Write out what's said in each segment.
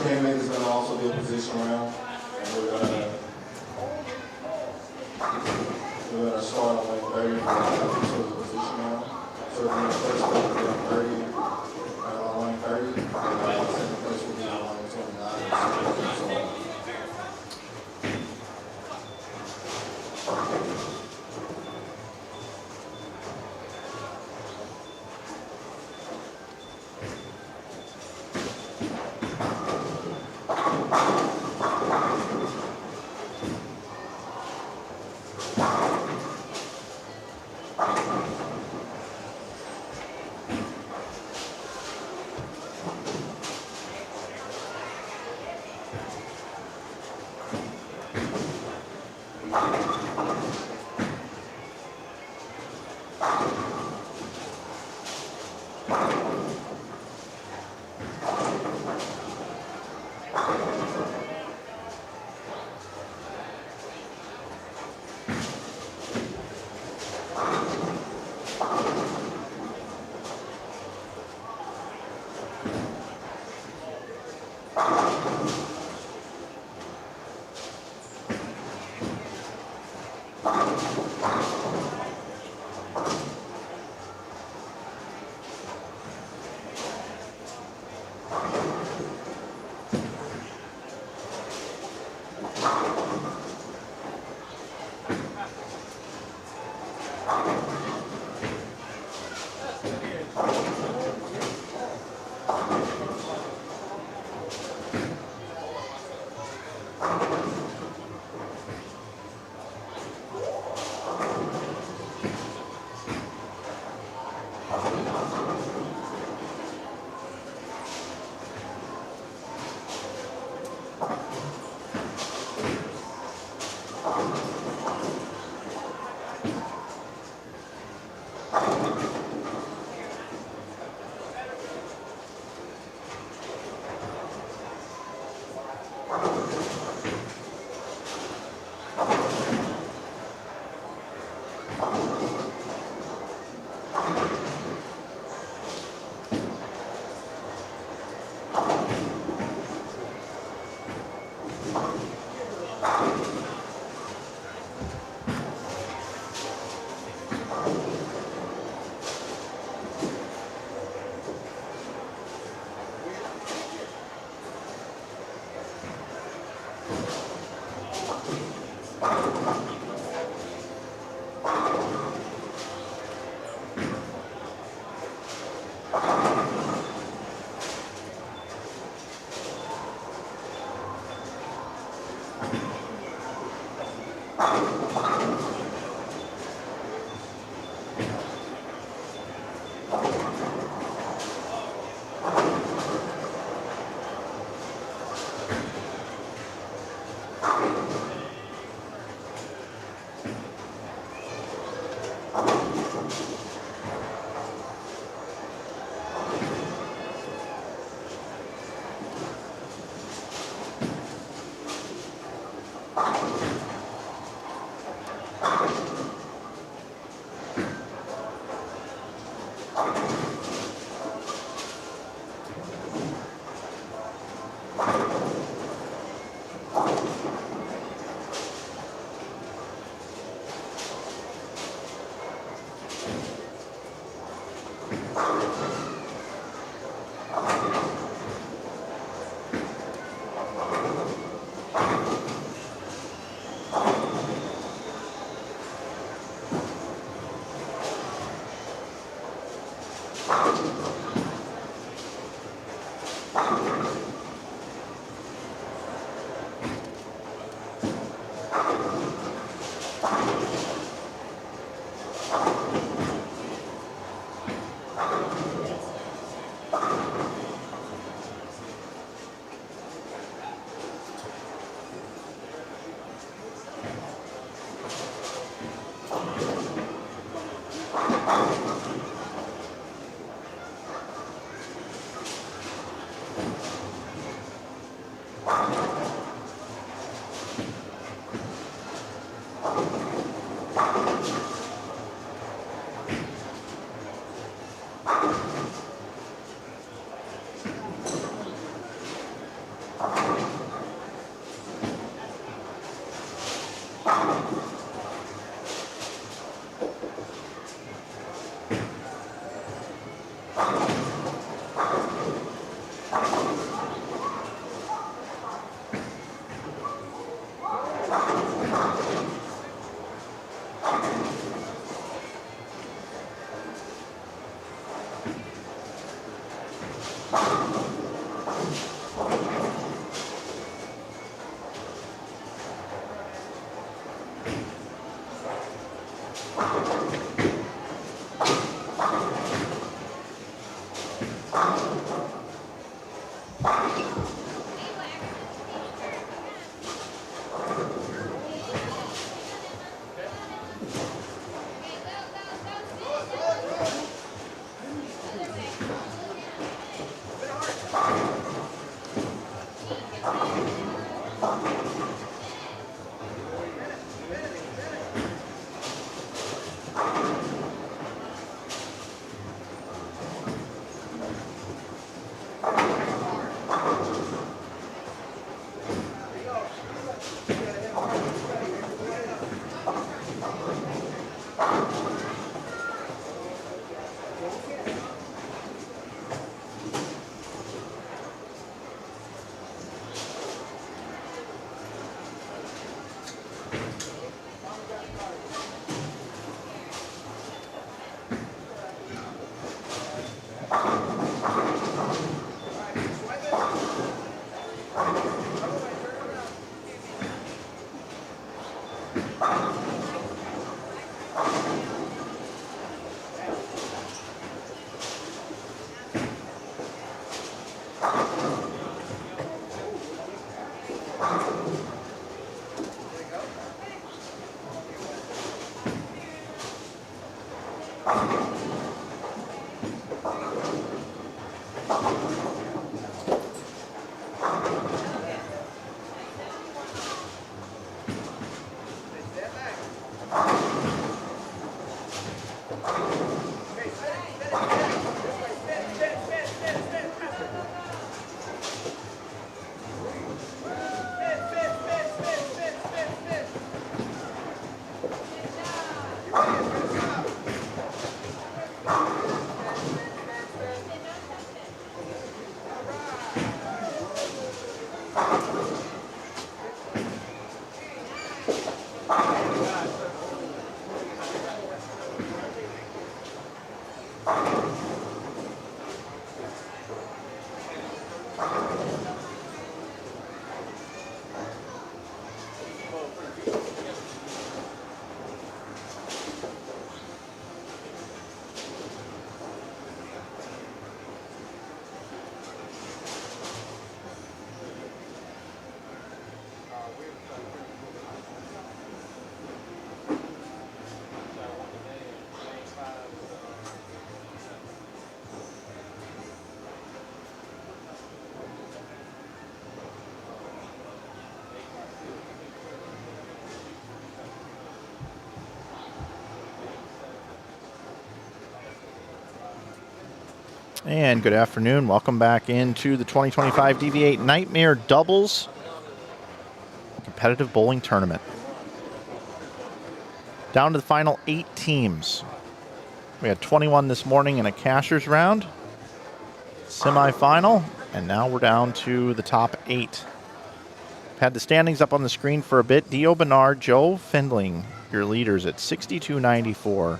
handmade is going to also be a position round, and we're going to start on like 30 for the position round. So if the first place will be on 30, on line 30, and the second place will be on line 29. So, And good afternoon. Welcome back into the 2025 DV8 Nightmare Doubles Competitive Bowling Tournament. Down to the final 8 teams. We had 21 this morning in a cashier's round, semifinal, and now we're down to the top 8. Had the standings up on the screen for a bit. Dio Bernard, Joe Findling, your leaders at 62.94.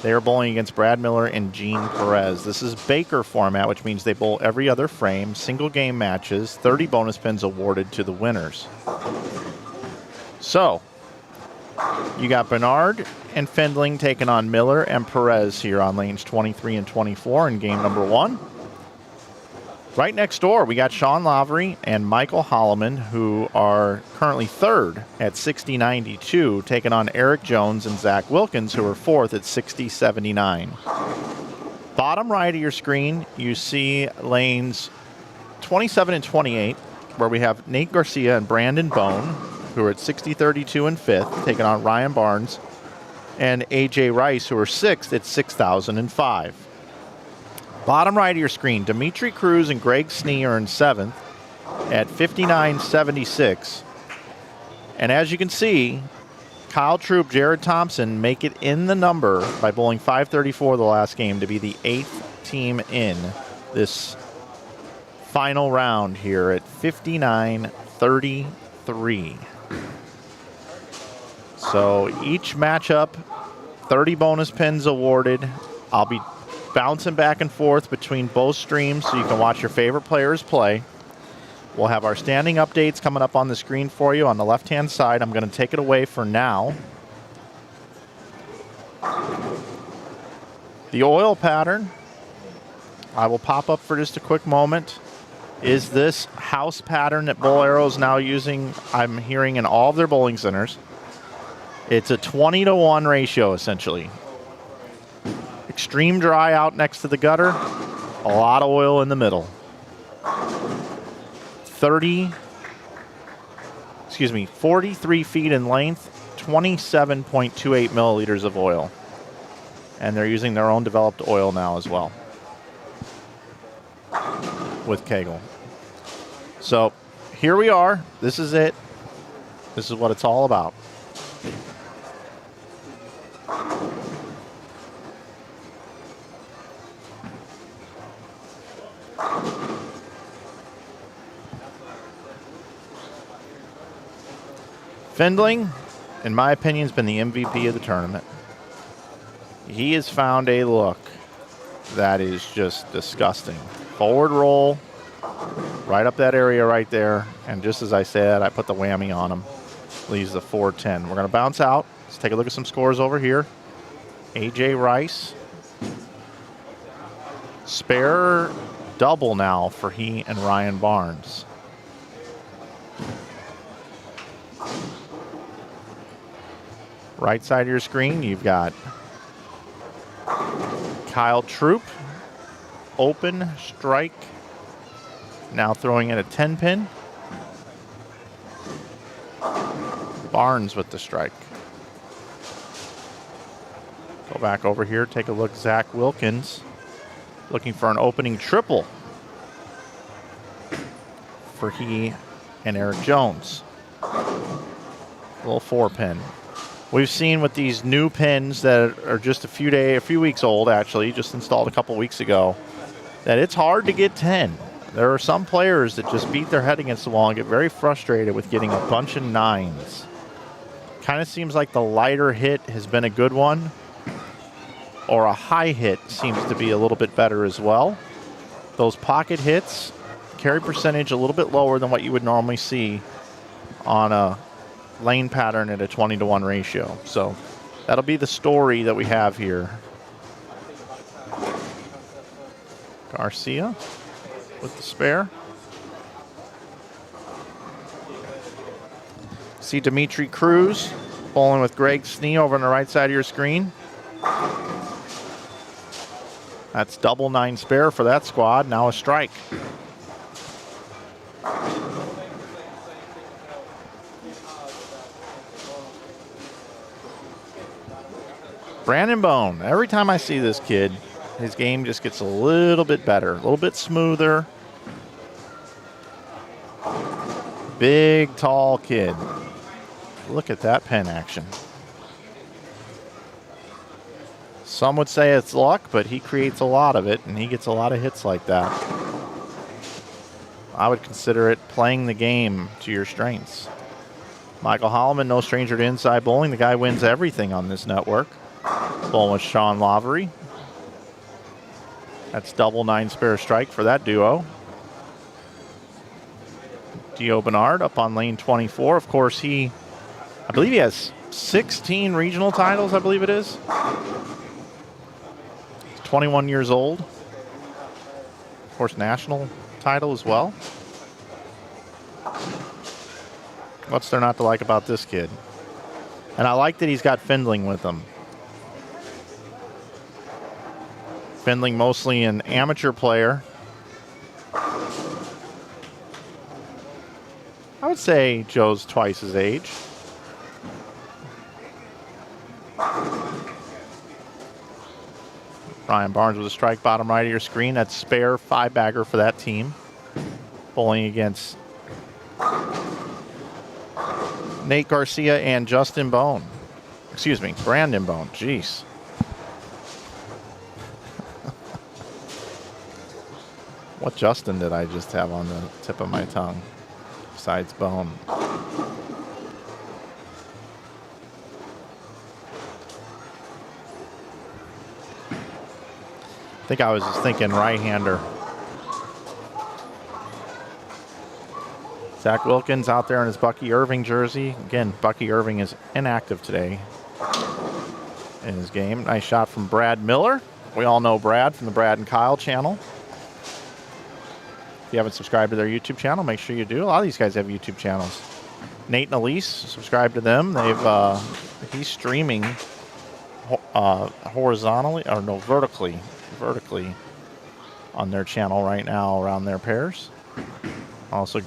They are bowling against Brad Miller and Gene Perez. This is Baker format, which means they bowl every other frame, single game matches, 30 bonus pins awarded to the winners. So, you got Bernard and Findling taking on Miller and Perez here on lanes 23 and 24 in game number 1. Right next door, we got Sean Lavery and Michael Holloman, who are currently 3rd at 60.92, taking on Eric Jones and Zach Wilkins, who are 4th at 60.79. Bottom right of your screen, you see lanes 27 and 28, where we have Nate Garcia and Brandon Bone, who are at 60.32 and 5th, taking on Ryan Barnes and AJ Rice, who are 6th at 6,005. Bottom right of your screen, Dimitri Cruz and Greg Snee are in 7th at 59.76. And as you can see, Kyle Troop, Jared Thompson make it in the number by bowling 534 the last game to be the 8th team in this final round here at 59.33. So each matchup, 30 bonus pins awarded. I'll be bouncing back and forth between both streams so you can watch your favorite players play. We'll have our standing updates coming up on the screen for you on the left-hand side. I'm going to take it away for now. The oil pattern, I will pop up for just a quick moment, is this house pattern that Bowlero is now using, I'm hearing, in all of their bowling centers. It's a 20-to-1 ratio, essentially. Extreme dry out next to the gutter, a lot of oil in the middle. 43 feet in length, 27.28 milliliters of oil. And they're using their own developed oil now as well with Kegel. So here we are. This is it. This is what it's all about. Findling, in my opinion, has been the MVP of the tournament. He has found a look that is just disgusting. Forward roll, right up that area right there. And just as I said, I put the whammy on him. Leaves the 410. We're going to bounce out. Let's take a look at some scores over here. A.J. Rice. Spare double now for he and Ryan Barnes. Right side of your screen, you've got Kyle Troop, open strike, now throwing in a 10-pin. Barnes with the strike. Go back over here, take a look. Zach Wilkins looking for an opening triple for he and Eric Jones. A little 4-pin. We've seen with these new pins that are just a few weeks old, actually, just installed a couple weeks ago, that it's hard to get 10. There are some players that just beat their head against the wall and get very frustrated with getting a bunch of 9s. Kind of seems like the lighter hit has been a good one, or a high hit seems to be a little bit better as well. Those pocket hits, carry percentage a little bit lower than what you would normally see on a lane pattern at a 20-to-1 ratio. So that'll be the story that we have here. Garcia with the spare. See Dimitri Cruz bowling with Greg Snee over on the right side of your screen. That's double 9 spare for that squad. Now a strike. Brandon Bone, every time I see this kid, his game just gets a little bit better, a little bit smoother. Big, tall kid. Look at that pen action. Some would say it's luck, but he creates a lot of it, and he gets a lot of hits like that. I would consider it playing the game to your strengths. Michael Holloman, no stranger to inside bowling. The guy wins everything on this network. Bowling with Sean Lavery. That's double 9 spare strike for that duo. Dio Bernard up on lane 24. Of course, I believe he has 16 regional titles, I believe it is. He's 21 years old. Of course, national title as well. What's there not to like about this kid? And I like that he's got Findling with him. Findling mostly an amateur player. I would say Joe's twice his age. Ryan Barnes with a strike bottom right of your screen. That's spare 5-bagger for that team. Bowling against Nate Garcia and Justin Bone. Excuse me, Brandon Bone. Jeez. What Justin did I just have on the tip of my tongue besides Bone? I think I was just thinking right-hander. Zach Wilkins out there in his Bucky Irving jersey. Again, Bucky Irving is inactive today in his game. Nice shot from Brad Miller. We all know Brad from the Brad and Kyle channel. If you haven't subscribed to their YouTube channel, make sure you do. A lot of these guys have YouTube channels. Nate and Elise, subscribe to them. He's streaming horizontally, or no, vertically on their channel right now around their pairs. Also,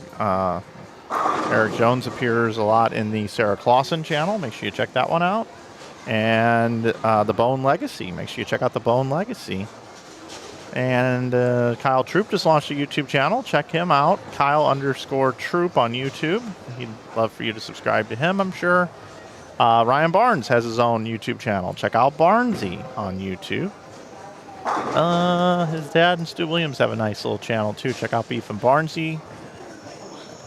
Eric Jones appears a lot in the Sarah Clausen channel. Make sure you check that one out. And the Bone Legacy. Make sure you check out the Bone Legacy. And Kyle Troop just launched a YouTube channel. Check him out. Kyle_Troop on YouTube. He'd love for you to subscribe to him, I'm sure. Ryan Barnes has his own YouTube channel. Check out Barnesy on YouTube. His dad and Stu Williams have a nice little channel too. Check out Beef and Barnesy.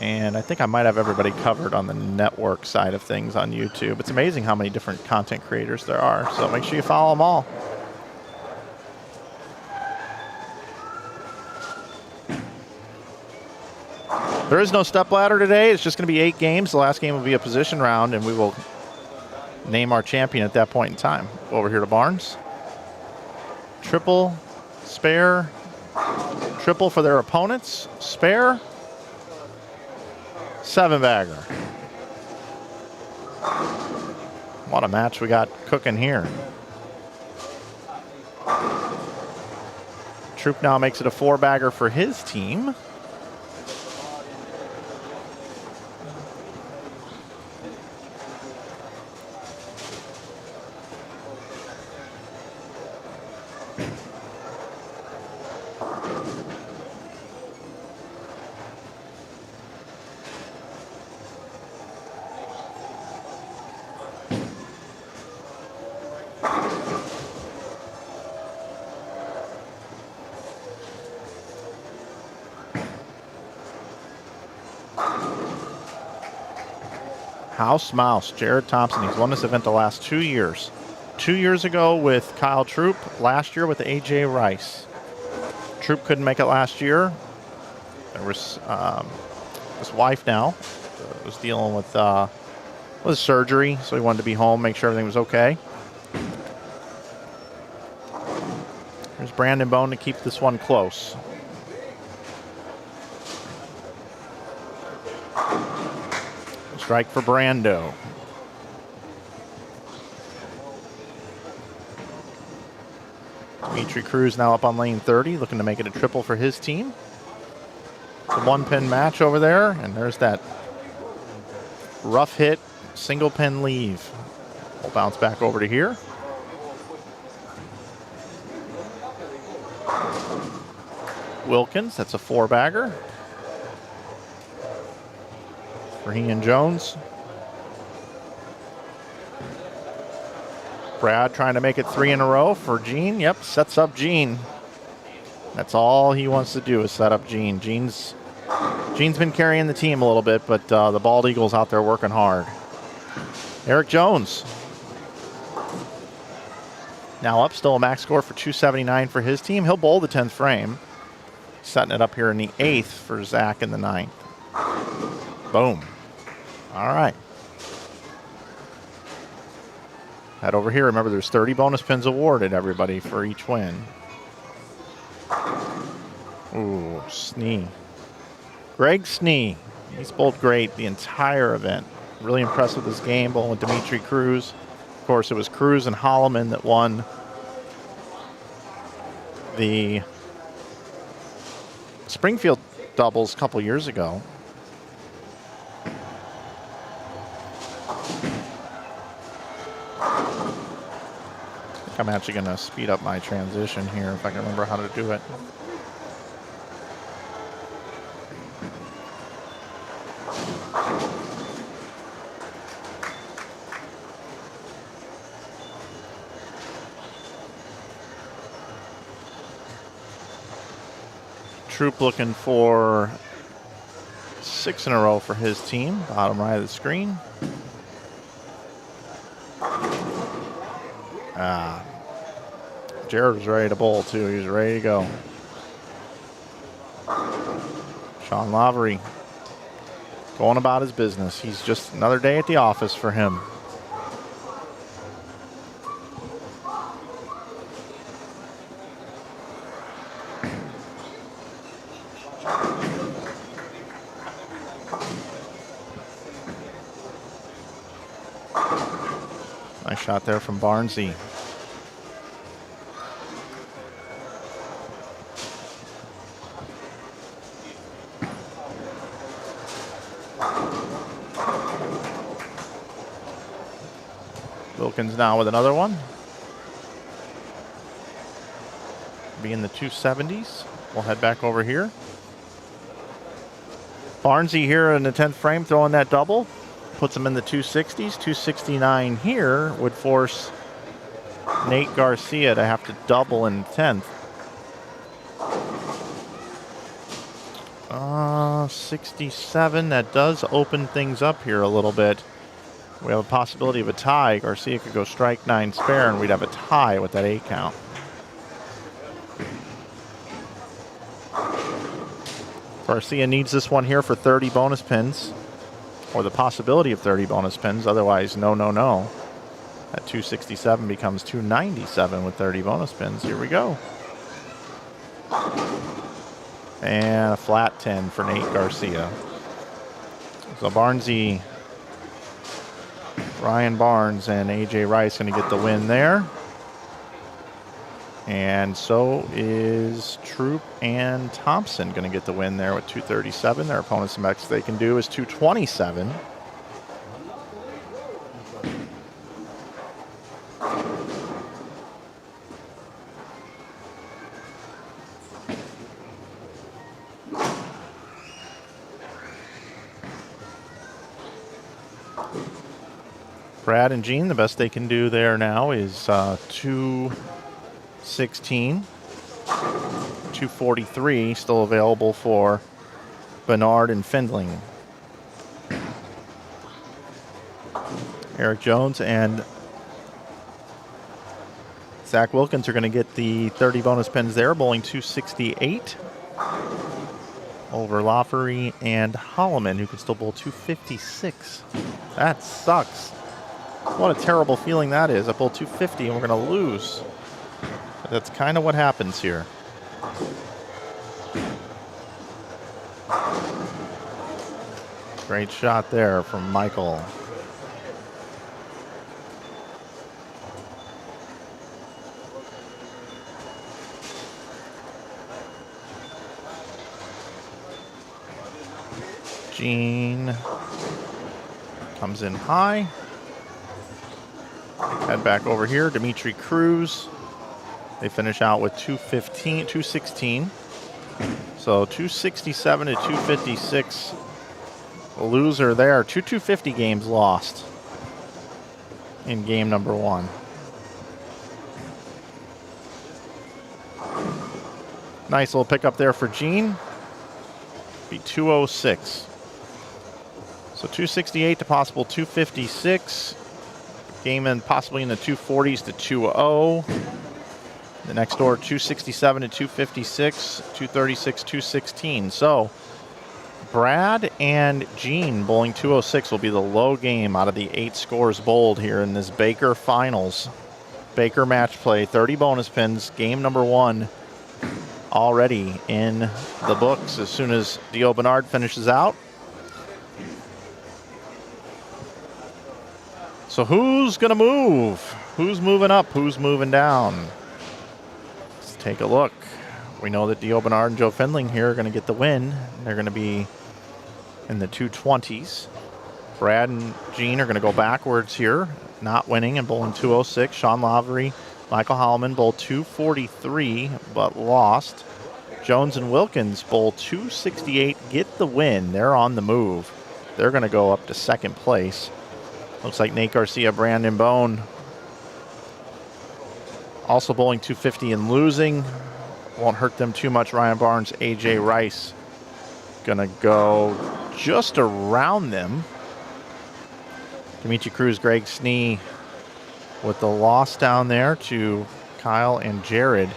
And I think I might have everybody covered on the network side of things on YouTube. It's amazing how many different content creators there are. So make sure you follow them all. There is no stepladder today. It's just going to be 8 games. The last game will be a position round, and we will name our champion at that point in time. Go over here to Barnes. Triple, spare, triple for their opponents, spare, 7-bagger. What a match we got cooking here. Troop now makes it a 4-bagger for his team. House Mouse, Jared Thompson. He's won this event the last 2 years. 2 years ago with Kyle Troop, last year with AJ Rice. Troop couldn't make it last year. There was his wife now was dealing with surgery, so he wanted to be home, make sure everything was okay. There's Brandon Bone to keep this one close. Strike for Brando. Dimitri Cruz now up on lane 30, looking to make it a triple for his team. It's a 1-pin match over there, and there's that rough hit, single pin leave. We'll bounce back over to here. Wilkins, that's a 4-bagger. Raheem Jones. Brad trying to make it 3 in a row for Gene. Yep, sets up Gene. That's all he wants to do is set up Gene. Gene's been carrying the team a little bit, but the Bald Eagle's out there working hard. Eric Jones. Now up, still a max score for 279 for his team. He'll bowl the 10th frame. Setting it up here in the 8th for Zach in the 9th. Boom. All right. Head over here. Remember, there's 30 bonus pins awarded, everybody, for each win. Ooh, Snee. Greg Snee. He's bowled great the entire event. Really impressed with his game, bowling with Dimitri Cruz. Of course, it was Cruz and Holloman that won the Springfield doubles a couple years ago. I'm actually going to speed up my transition here if I can remember how to do it. Troop looking for 6 in a row for his team, bottom right of the screen. Jared was ready to bowl, too. He was ready to go. Sean Lavery going about his business. He's just another day at the office for him. Nice shot there from Barnesy. Wilkins now with another one. Be in the 270s. We'll head back over here. Barnesy here in the 10th frame throwing that double. Puts him in the 260s. 269 here would force Nate Garcia to have to double in 10th. 67, that does open things up here a little bit. We have a possibility of a tie. Garcia could go strike 9 spare, and we'd have a tie with that 8 count. Garcia needs this one here for 30 bonus pins, or the possibility of 30 bonus pins. Otherwise, no, no, no. That 267 becomes 297 with 30 bonus pins. Here we go. And a flat 10 for Nate Garcia. So Barnesy, Ryan Barnes, and AJ Rice going to get the win there. And so is Troop and Thompson going to get the win there with 237. Their opponent's max they can do is 227. Brad and Gene, the best they can do there now is 216. 243 still available for Bernard and Findling. Eric Jones and Zach Wilkins are going to get the 30 bonus pins there, bowling 268 over Lafferty and Holloman, who can still bowl 256. That sucks. What a terrible feeling that is. I bowled 250 and we're going to lose. But that's kind of what happens here. Great shot there from Michael. Gene comes in high. Head back over here. Dimitri Cruz. They finish out with 215, 216. So 267 to 256. A loser there. 250 games lost in game number 1. Nice little pickup there for Gene. Be 206. So 268 to possible 256. Game in possibly in the 240s to 2-0. The next door 267 to 256, 236, 216. So Brad and Gene bowling 206 will be the low game out of the 8 scores bowled here in this Baker Finals. Baker match play, 30 bonus pins, game number 1 already in the books as soon as Dio Bernard finishes out. So who's going to move? Who's moving up? Who's moving down? Let's take a look. We know that Dio Bernard and Joe Findling here are going to get the win. They're going to be in the 220s. Brad and Gene are going to go backwards here, not winning and bowling 206. Sean Lavery, Michael Holloman bowl 243 but lost. Jones and Wilkins bowl 268, get the win. They're on the move. They're going to go up to second place. Looks like Nate Garcia, Brandon Bone also bowling 250 and losing. Won't hurt them too much. Ryan Barnes, AJ Rice gonna go just around them. Dimitri Cruz, Greg Snee with the loss down there to Kyle and Jared,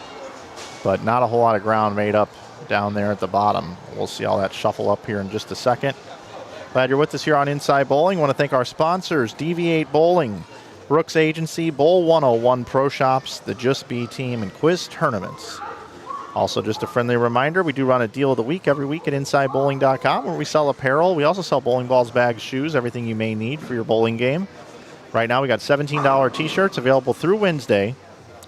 but not a whole lot of ground made up down there at the bottom. We'll see all that shuffle up here in just a second. Glad you're with us here on Inside Bowling. Want to thank our sponsors, DV8 Bowling, Brooks Agency, Bowl 101 Pro Shops, the Just Be Team, and Quis Tournaments. Also, just a friendly reminder, we do run a deal of the week every week at InsideBowling.com where we sell apparel. We also sell bowling balls, bags, shoes, everything you may need for your bowling game. Right now we got $17 t-shirts available through Wednesday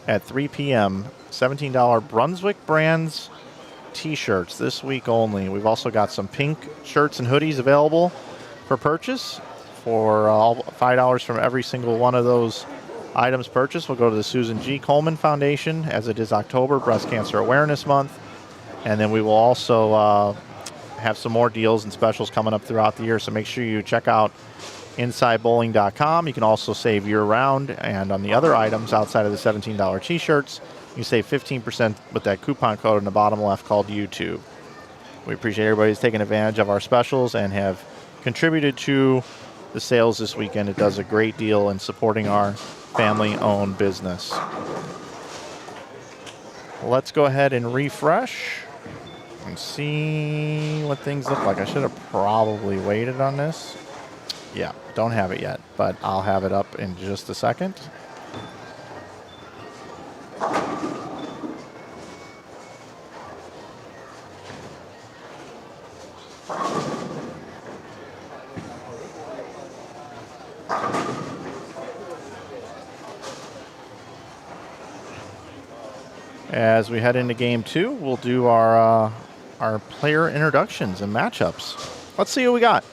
at 3 p.m. $17 Brunswick Brands t-shirts this week only. We've also got some pink shirts and hoodies available for purchase for all $5 from every single one of those items purchased. Will go to the Susan G. Komen Foundation, as it is October, Breast Cancer Awareness Month. And then we will also have some more deals and specials coming up throughout the year, so make sure you check out InsideBowling.com. You can also save year-round, and on the other items outside of the $17 t-shirts, you save 15% with that coupon code in the bottom left called YouTube. We appreciate everybody who's taking advantage of our specials and have contributed to the sales this weekend. It does a great deal in supporting our family-owned business. Let's go ahead and refresh and see what things look like. I should have probably waited on this. Yeah, don't have it yet, but I'll have it up in just a second. As we head into game 2, we'll do our player introductions and matchups. Let's see who we got.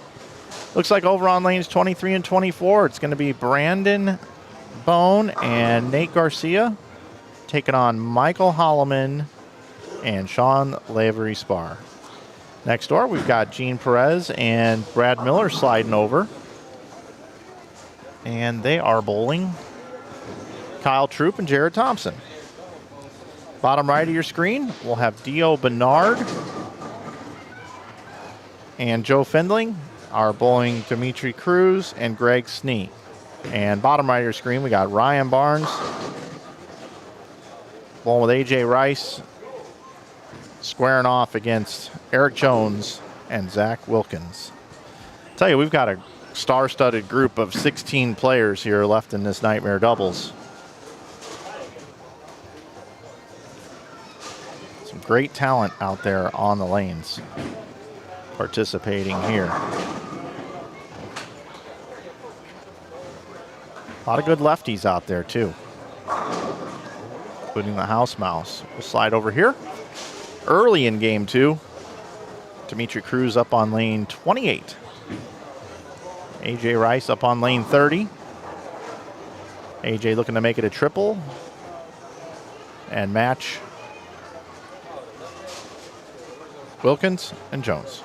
Looks like over on lanes 23 and 24, it's going to be Brandon Bone and Nate Garcia taking on Michael Holloman and Sean Lavery Spar. Next door, we've got Gene Perez and Brad Miller sliding over. And they are bowling Kyle Troop and Jared Thompson. Bottom right of your screen, we'll have Dio Bernard and Joe Fendling are bowling Dimitri Cruz and Greg Snee. And bottom right of your screen, we got Ryan Barnes bowling with AJ Rice, squaring off against Eric Jones and Zach Wilkins. I tell you, we've got a star-studded group of 16 players here left in this Nightmare Doubles. Some great talent out there on the lanes participating here. A lot of good lefties out there too, including the House Mouse. We'll slide over here. Early in game 2, Dimitri Cruz up on lane 28. AJ Rice up on lane 30. AJ looking to make it a triple and match Wilkins and Jones.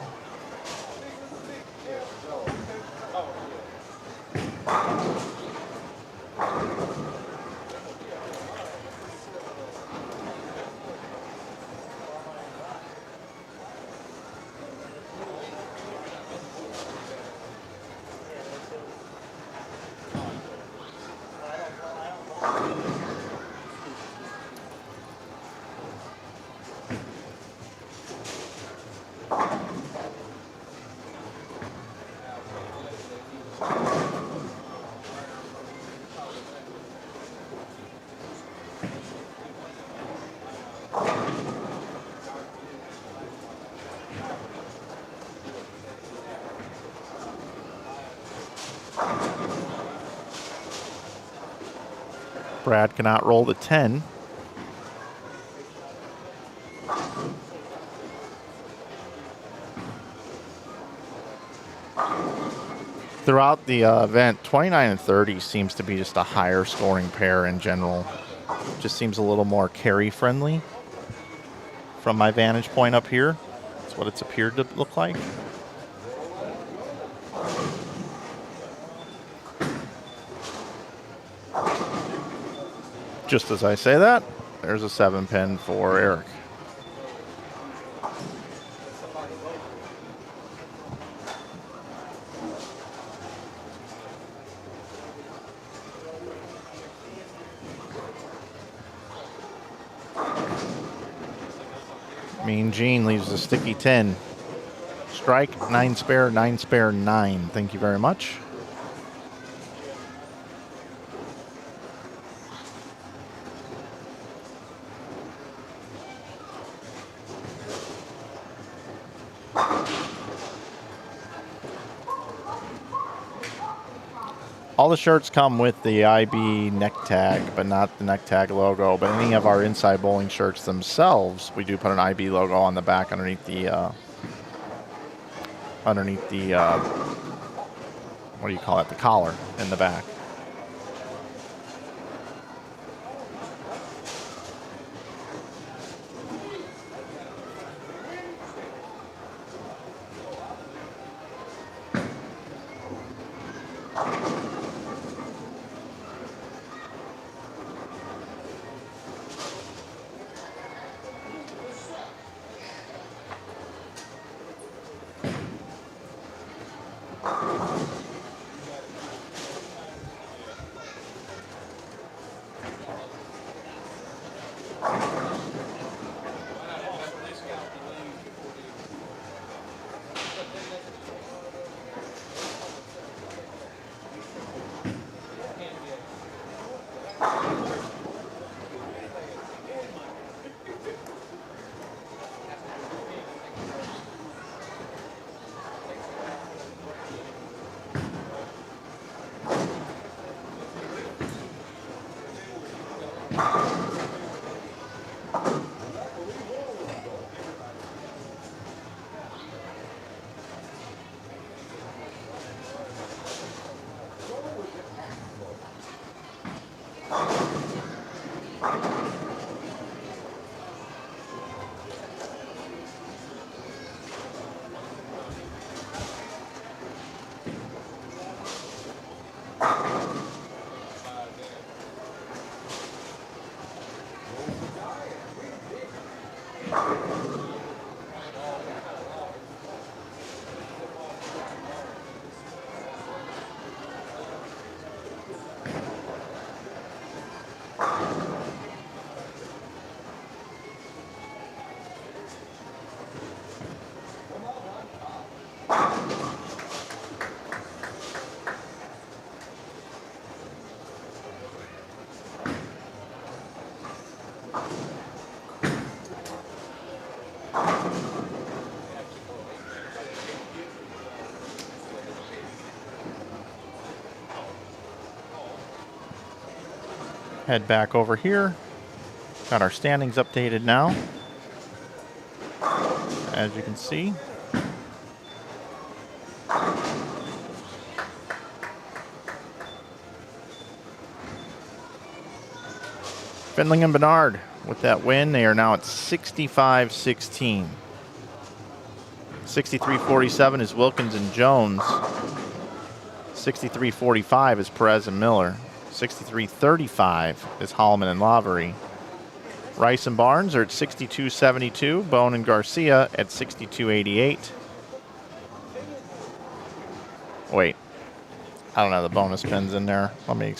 Brad cannot roll the 10. Throughout the event, 29 and 30 seems to be just a higher scoring pair in general. Just seems a little more carry friendly from my vantage point up here. That's what it's appeared to look like. Just as I say that, there's a 7-pin for Eric. Mean Gene leaves a sticky 10. Strike, 9 spare, 9 spare, 9. Thank you very much. all the shirts come with the IB neck tag, but not the neck tag logo. But any of our Inside Bowling shirts themselves, we do put an IB logo on the back underneath the what do you call it? The collar in the back. Head back over here. Got our standings updated now. As you can see. Findling and Bernard with that win. They are now at 65-16. 63-47 is Wilkins and Jones. 63-45 is Perez and Miller. 63-35 is Holloman and Lavery. Rice and Barnes are at 62-72. Bone and Garcia at 62-88. Wait, I don't have the bonus pins in there. Let me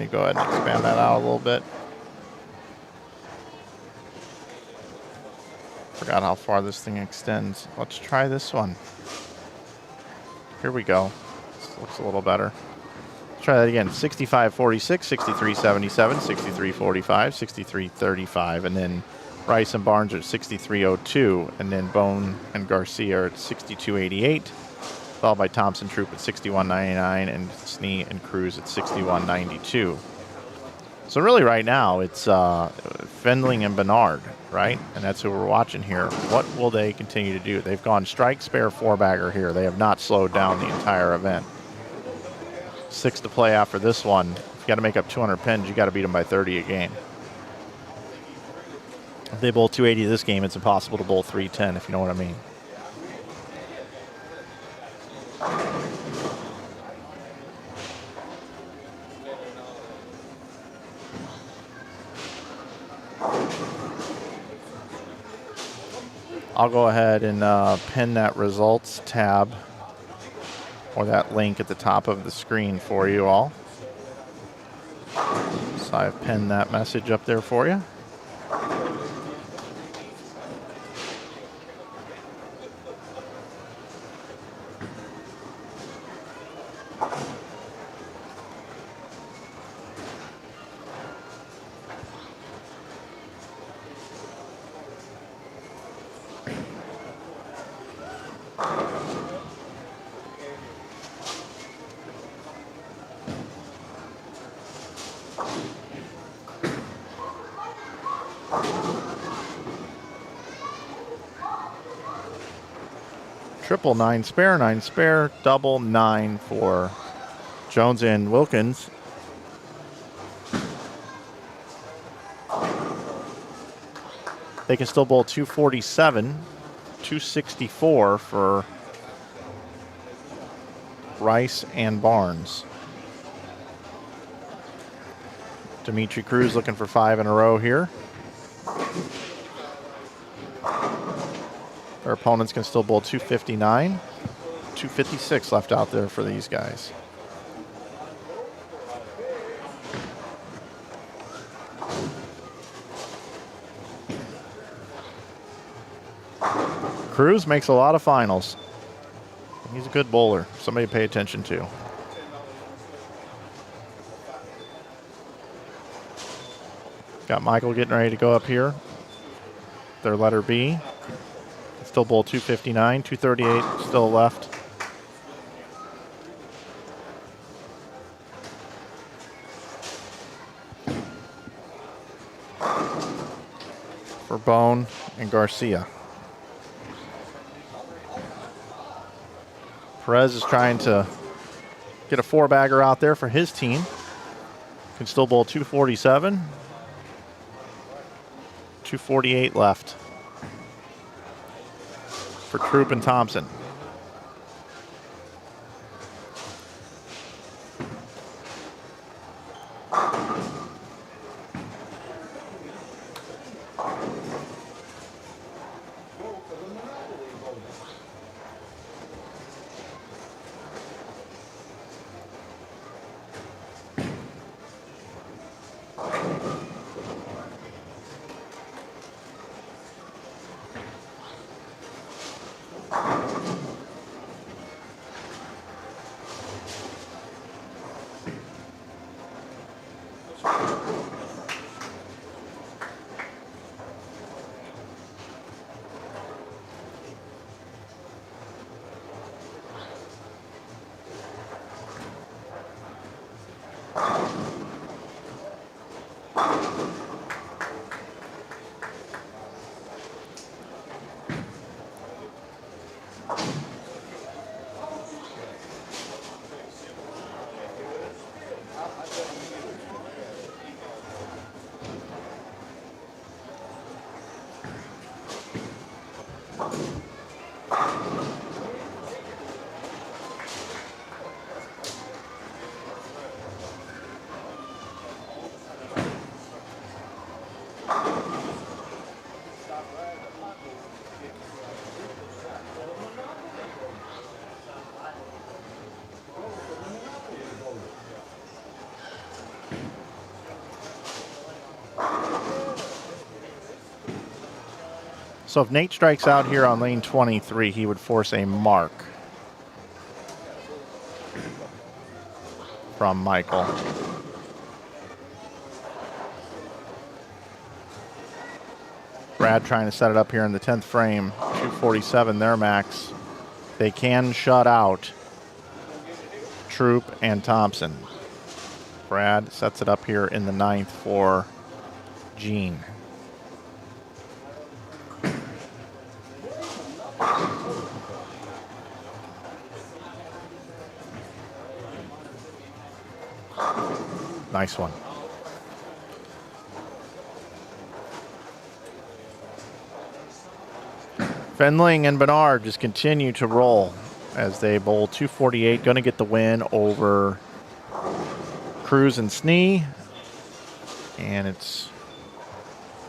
go ahead and expand that out a little bit. Forgot how far this thing extends. Let's try this one. Here we go. This looks a little better. Try that again. 65-46, 63-77, 63-45, 63-35, and then Rice and Barnes are at 63-02, and then Bone and Garcia are at 62-88, followed by Thompson Troop at 61-99, and Snee and Cruz at 61-92. So really right now it's Findling and Bernard, right? And that's who we're watching here. What will they continue to do? They've gone strike, spare, four-bagger here. They have not slowed down the entire event. 6 to play after this one. If you got to make up 200 pins, you got to beat them by 30 a game. If they bowl 280 this game, it's impossible to bowl 310, if you know what I mean. I'll go ahead and pin that results tab or that link at the top of the screen for you all. So I've pinned that message up there for you. Triple 9 spare, double 9 for Jones and Wilkins. They can still bowl 247, 264 for Rice and Barnes. Dimitri Cruz looking for 5 in a row here. Their opponents can still bowl 259, 256 left out there for these guys. Cruz makes a lot of finals. He's a good bowler. Somebody to pay attention to. Got Michael getting ready to go up here. Their letter B. Still bowl 259, 238 still left. For Bone and Garcia. Perez is trying to get a 4-bagger out there for his team. Can still bowl 247. 248 left for Troop and Thompson. So if Nate strikes out here on lane 23, he would force a mark from Michael. Brad trying to set it up here in the 10th frame. 247 their max. They can shut out Troop and Thompson. Brad sets it up here in the 9th for Gene. Nice one. Fendling and Bernard just continue to roll as they bowl 248. Going to get the win over Cruz and Snee. And it's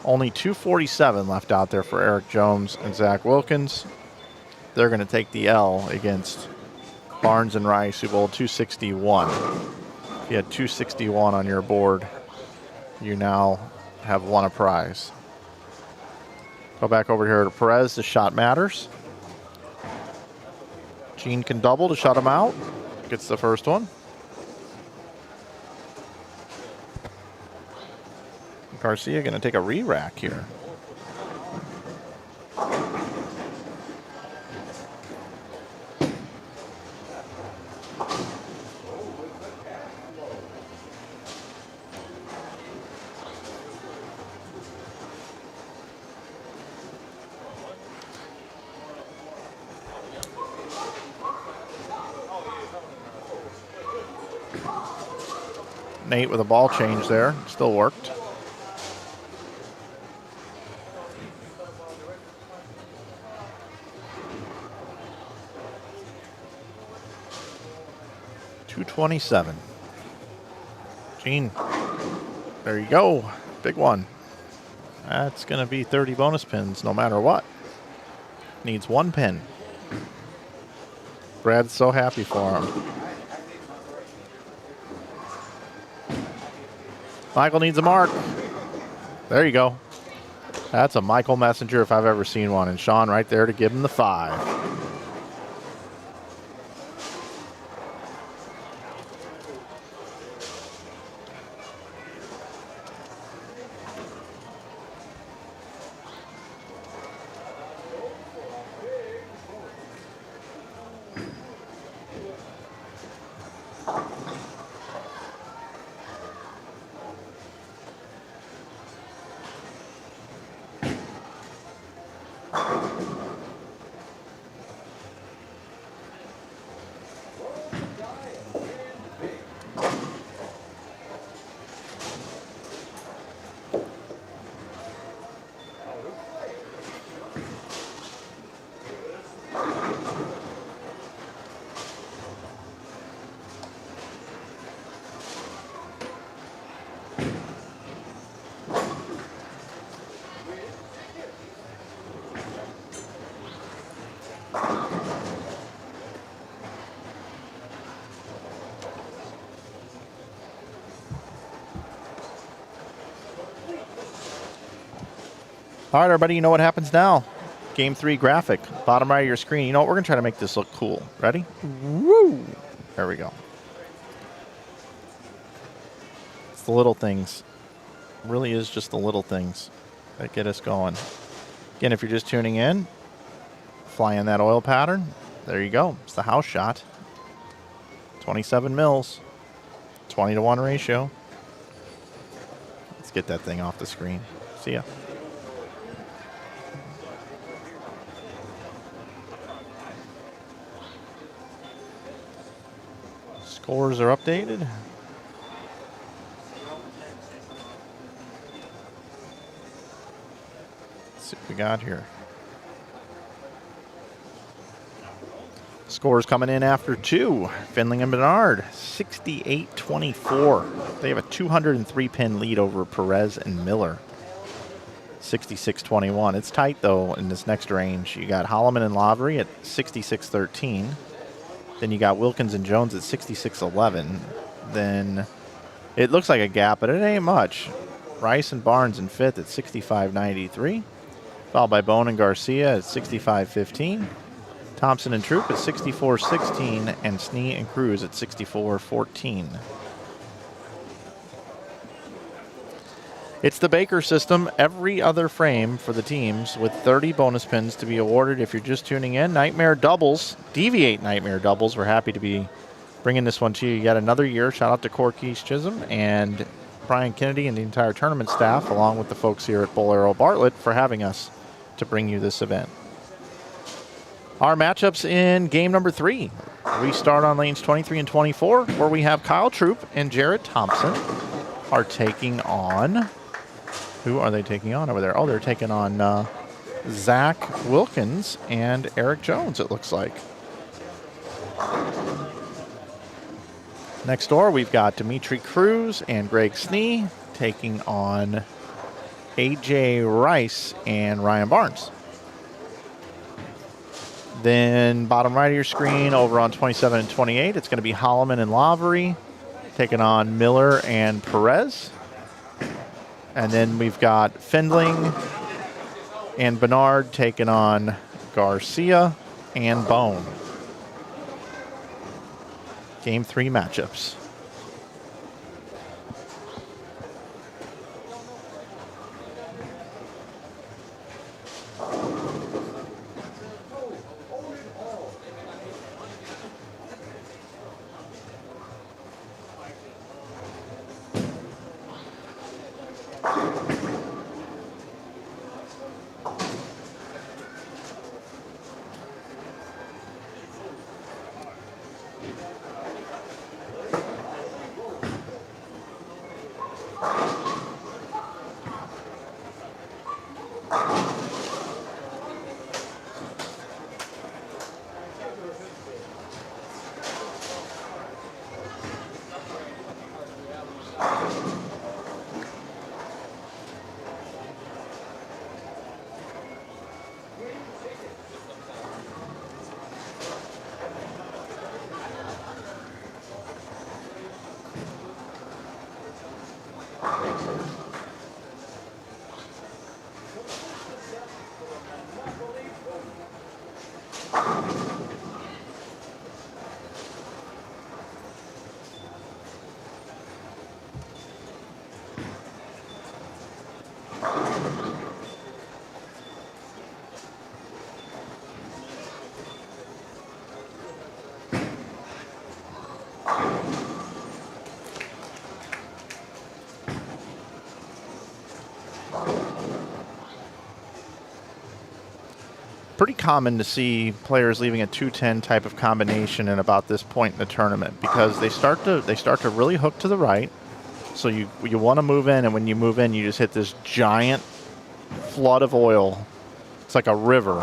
only 247 left out there for Eric Jones and Zach Wilkins. They're going to take the L against Barnes and Rice, who bowled 261. If you had 261 on your board, you now have won a prize. Go back over here to Perez. The shot matters. Gene can double to shut him out. Gets the first one. Garcia going to take a re-rack here. Nate with a ball change there. Still worked. $227. Gene, there you go. Big one. That's going to be 30 bonus pins no matter what. Needs one pin. Brad's so happy for him. Michael needs a mark. There you go. That's a Michael Messenger if I've ever seen one. And Sean right there to give him the 5. All right, everybody, you know what happens now. Game 3 graphic, bottom right of your screen. You know what? We're going to try to make this look cool. Ready? Woo! There we go. It's the little things. It really is just the little things that get us going. Again, if you're just tuning in, fly in that oil pattern. There you go. It's the house shot. 27 mils. 20-to-1 ratio. Let's get that thing off the screen. See ya. Scores are updated. Let's see what we got here. Scores coming in after 2. Finley and Bernard, 68-24. They have a 203-pin lead over Perez and Miller, 66-21. It's tight, though, in this next range. You got Holloman and Lavery at 66-13. Then you got Wilkins and Jones at 66-11. Then it looks like a gap, but it ain't much. Rice and Barnes in 5th at 65-93. Followed by Bone and Garcia at 65-15. Thompson and Troop at 64-16. And Snee and Cruz at 64-14. It's the Baker system, every other frame for the teams with 30 bonus pins to be awarded. If you're just tuning in, Nightmare Doubles, DV8 Nightmare Doubles. We're happy to be bringing this one to you yet another year. Shout out to Quis Chisholm and Brian Kennedy and the entire tournament staff, along with the folks here at Bowlero Bartlett, for having us to bring you this event. Our matchups in game number 3. We start on lanes 23 and 24, where we have Kyle Troop and Jared Thompson are taking on... Who are they taking on over there? Oh, they're taking on Zach Wilkins and Eric Jones, it looks like. Next door, we've got Dimitri Cruz and Greg Snee taking on AJ Rice and Ryan Barnes. Then bottom right of your screen, over on 27 and 28, it's going to be Holloman and Lavery taking on Miller and Perez. And then we've got Fendling and Bernard taking on Garcia and Bone. Game 3 matchups. Pretty common to see players leaving a 210 type of combination in about this point in the tournament because they start to really hook to the right. So you want to move in, and when you move in, you just hit this giant flood of oil. It's like a river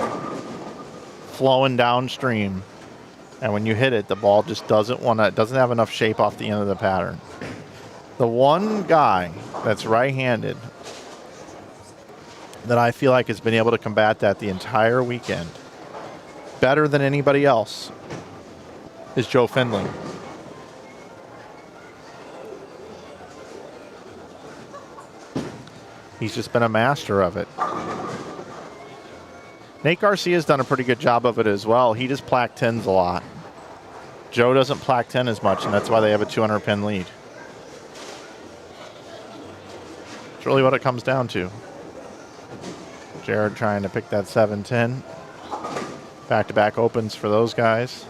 flowing downstream, and when you hit it, the ball just doesn't have enough shape off the end of the pattern. The one guy that's right-handed that I feel like has been able to combat that the entire weekend better than anybody else is Joe Findling. He's just been a master of it. Nate Garcia's done a pretty good job of it as well. He just plaque 10s a lot. Joe doesn't plaque 10 as much, and that's why they have a 200-pin lead. It's really what it comes down to. Jared trying to pick that 7-10. Back-to-back opens for those guys.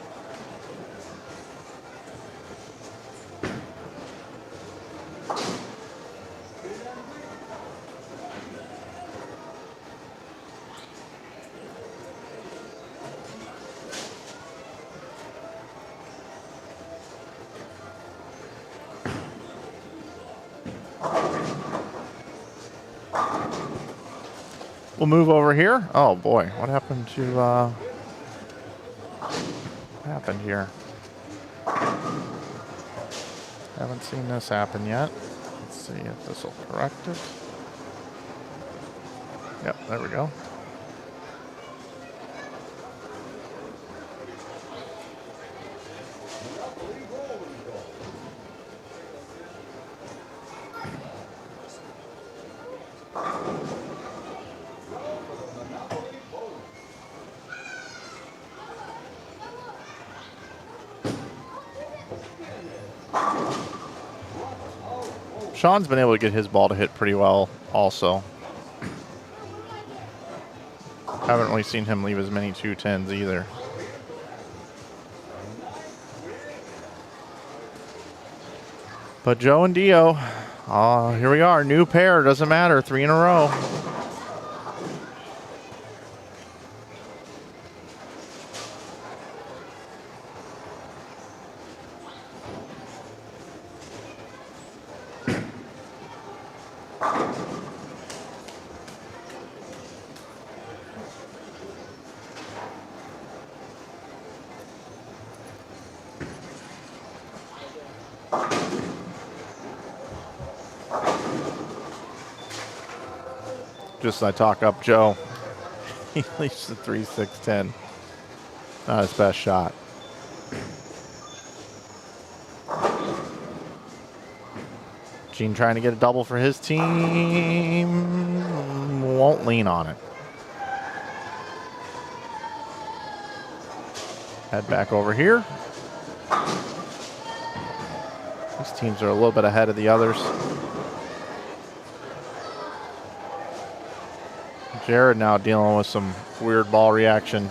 We'll move over here. Oh boy, what happened to what happened here? Haven't seen this happen yet. Let's see if this will correct it. Yep, there we go. Sean's been able to get his ball to hit pretty well also. Haven't really seen him leave as many 210s either. But Joe and Dio, here we are, new pair, doesn't matter, 3 in a row. Just I talk up Joe. He leaves the 3-6-10. Not his best shot. Gene trying to get a double for his team. Won't lean on it. Head back over here. These teams are a little bit ahead of the others. Jared now dealing with some weird ball reaction.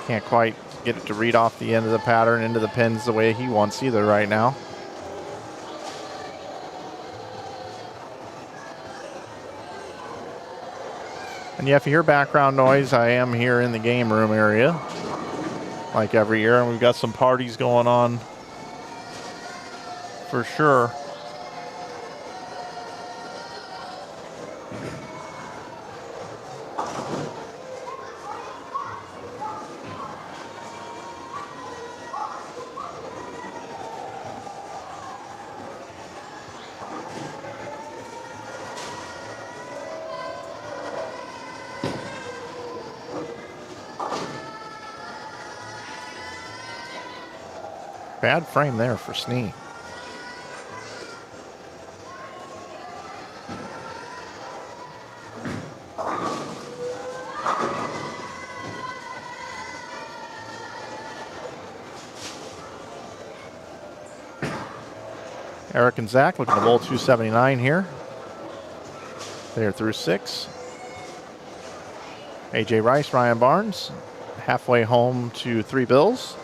Can't quite get it to read off the end of the pattern into the pins the way he wants either right now. And yeah, if you hear background noise, I am here in the game room area like every year, and we've got some parties going on for sure. Bad frame there for Snee. Eric and Zach looking to bowl 279 here. They're through 6. A.J. Rice, Ryan Barnes, halfway home to 3 bills.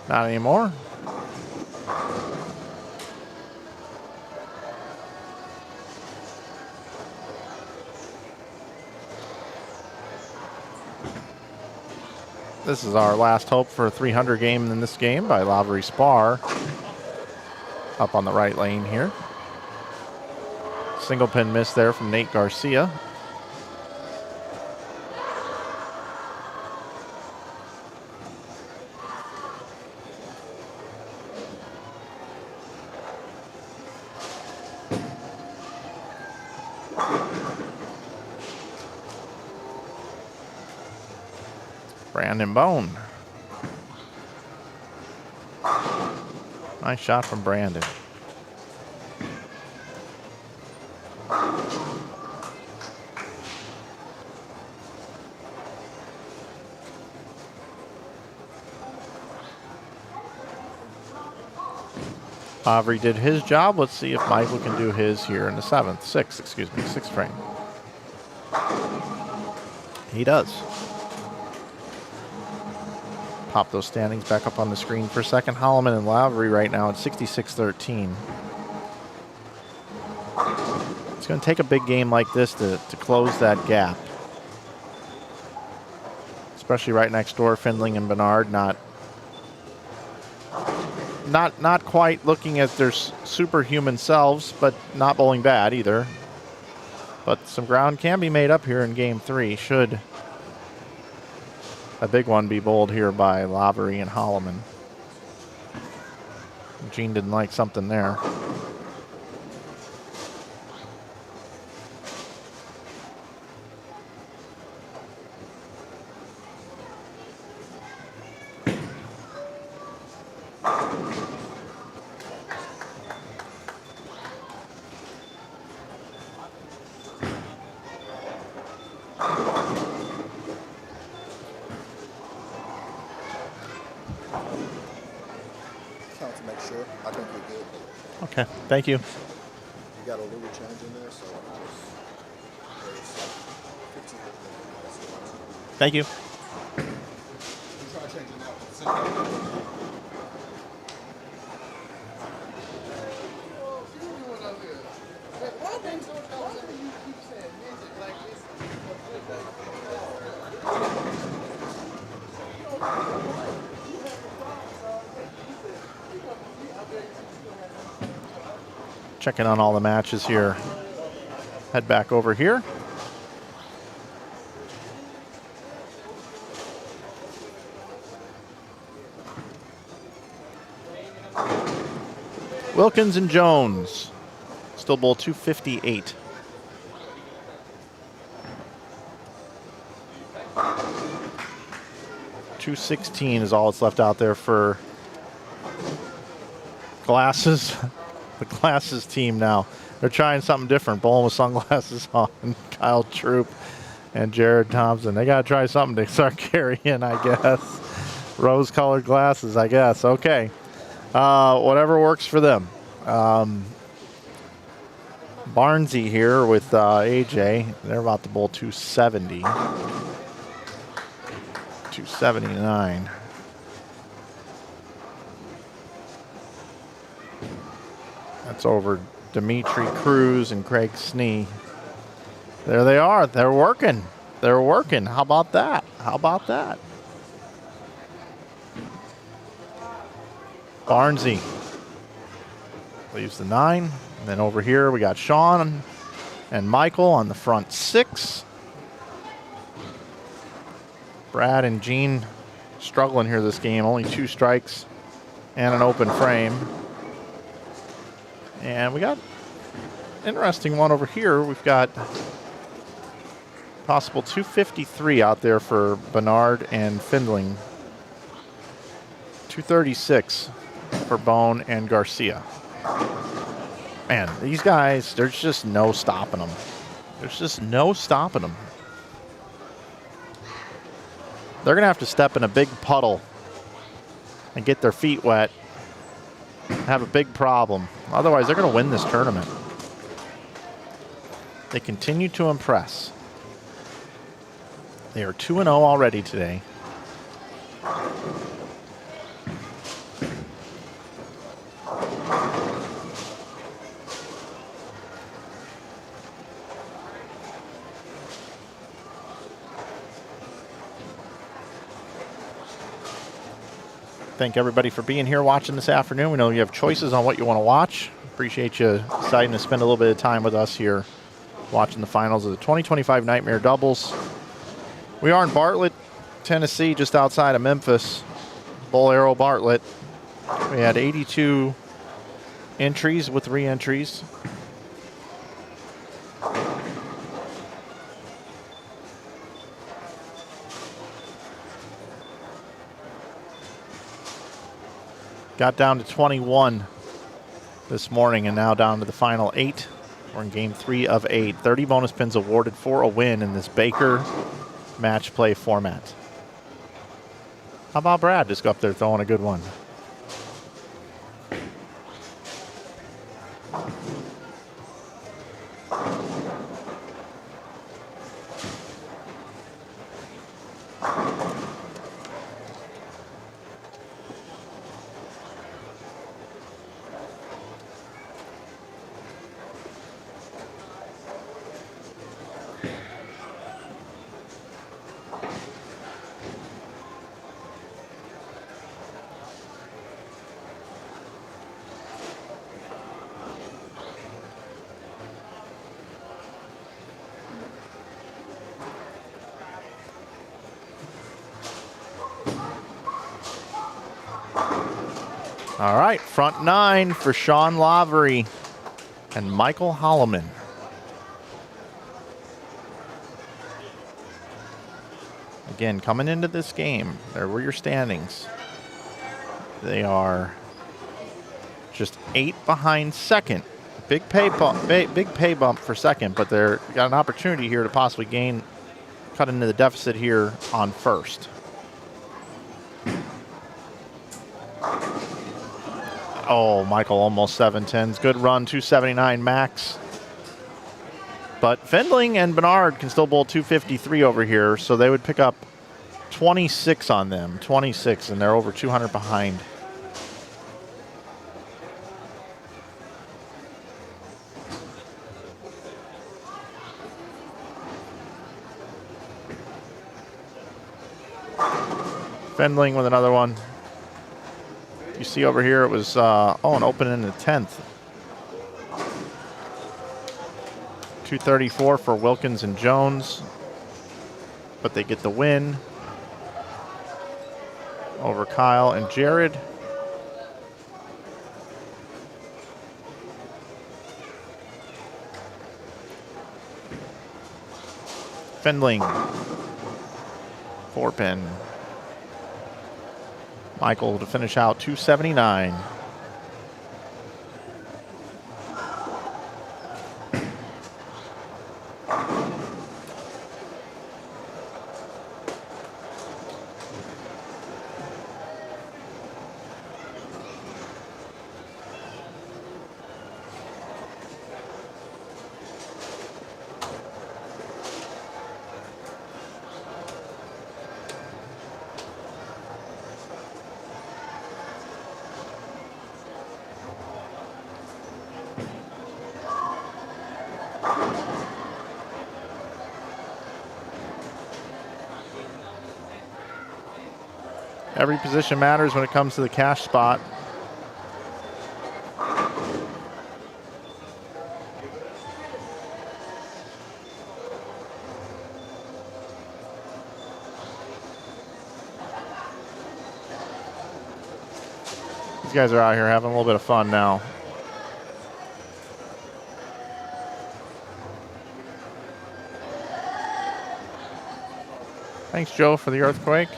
Not anymore. This is our last hope for a 300 game in this game by Lavery Spar. Up on the right lane here. Single pin miss there from Nate Garcia. Brandon Bone. Nice shot from Brandon. Lavery did his job. Let's see if Michael can do his here in the sixth frame. He does. Pop those standings back up on the screen for a second. Holloman and Lavery right now at 66-13. It's going to take a big game like this to close that gap. Especially right next door, Findling and Bernard not quite looking at their superhuman selves, but not bowling bad either. But some ground can be made up here in game 3. Should a big one be bowled here by Lavery and Holloman. Gene didn't like something there. Okay, thank you. You got a little change in there, so Thank you. try changing that one. Checking on all the matches here. Head back over here. Wilkins and Jones. Still bowl 258. $216 is all that's left out there for Glasses. The Glasses team now. They're trying something different. Bowling with sunglasses on. Kyle Troop and Jared Thompson. They got to try something to start carrying, I guess. Rose-colored glasses, I guess. Okay. Whatever works for them. Barnesy here with AJ. They're about to bowl 270. 279. That's over Dimitri Cruz and Craig Snee. There they are. They're working. They're working. How about that? How about that? Barnesy leaves the 9. And then over here we got Sean and Michael on the front 6. Brad and Gene struggling here this game. Only 2 strikes and an open frame. And we got an interesting one over here. We've got possible 253 out there for Bernard and Findling. 236 for Bone and Garcia. Man, these guys, there's just no stopping them. There's just no stopping them. They're going to have to step in a big puddle and get their feet wet. Have a big problem. Otherwise, they're going to win this tournament. They continue to impress. They are 2-0 already today. Thank everybody for being here watching this afternoon. We know you have choices on what you want to watch. Appreciate you deciding to spend a little bit of time with us here watching the finals of the 2025 Nightmare Doubles. We are in Bartlett, Tennessee, just outside of Memphis. Bowlero, Bartlett. We had 82 entries with re-entries. Got down to 21 this morning and now down to the final 8. We're in game 3 of 8. 30 bonus pins awarded for a win in this Baker match play format. How about Brad just go up there throwing a good one? All right, front 9 for Sean Lavery and Michael Holloman. Again, coming into this game, there were your standings. They are just 8 behind second. Big pay bump for second, but they're got an opportunity here to possibly cut into the deficit here on first. Oh, Michael almost 710s. Good run, 279 max. But Fendling and Bernard can still bowl 253 over here, so they would pick up 26 on them. 26, and they're over 200 behind. Fendling with another one. You see over here, it was, an open in the 10th. 234 for Wilkins and Jones, but they get the win over Kyle and Jared. Fendling, 4-pin. Michael to finish out 279. Every position matters when it comes to the cash spot. These guys are out here having a little bit of fun now. Thanks, Joe, for the earthquake.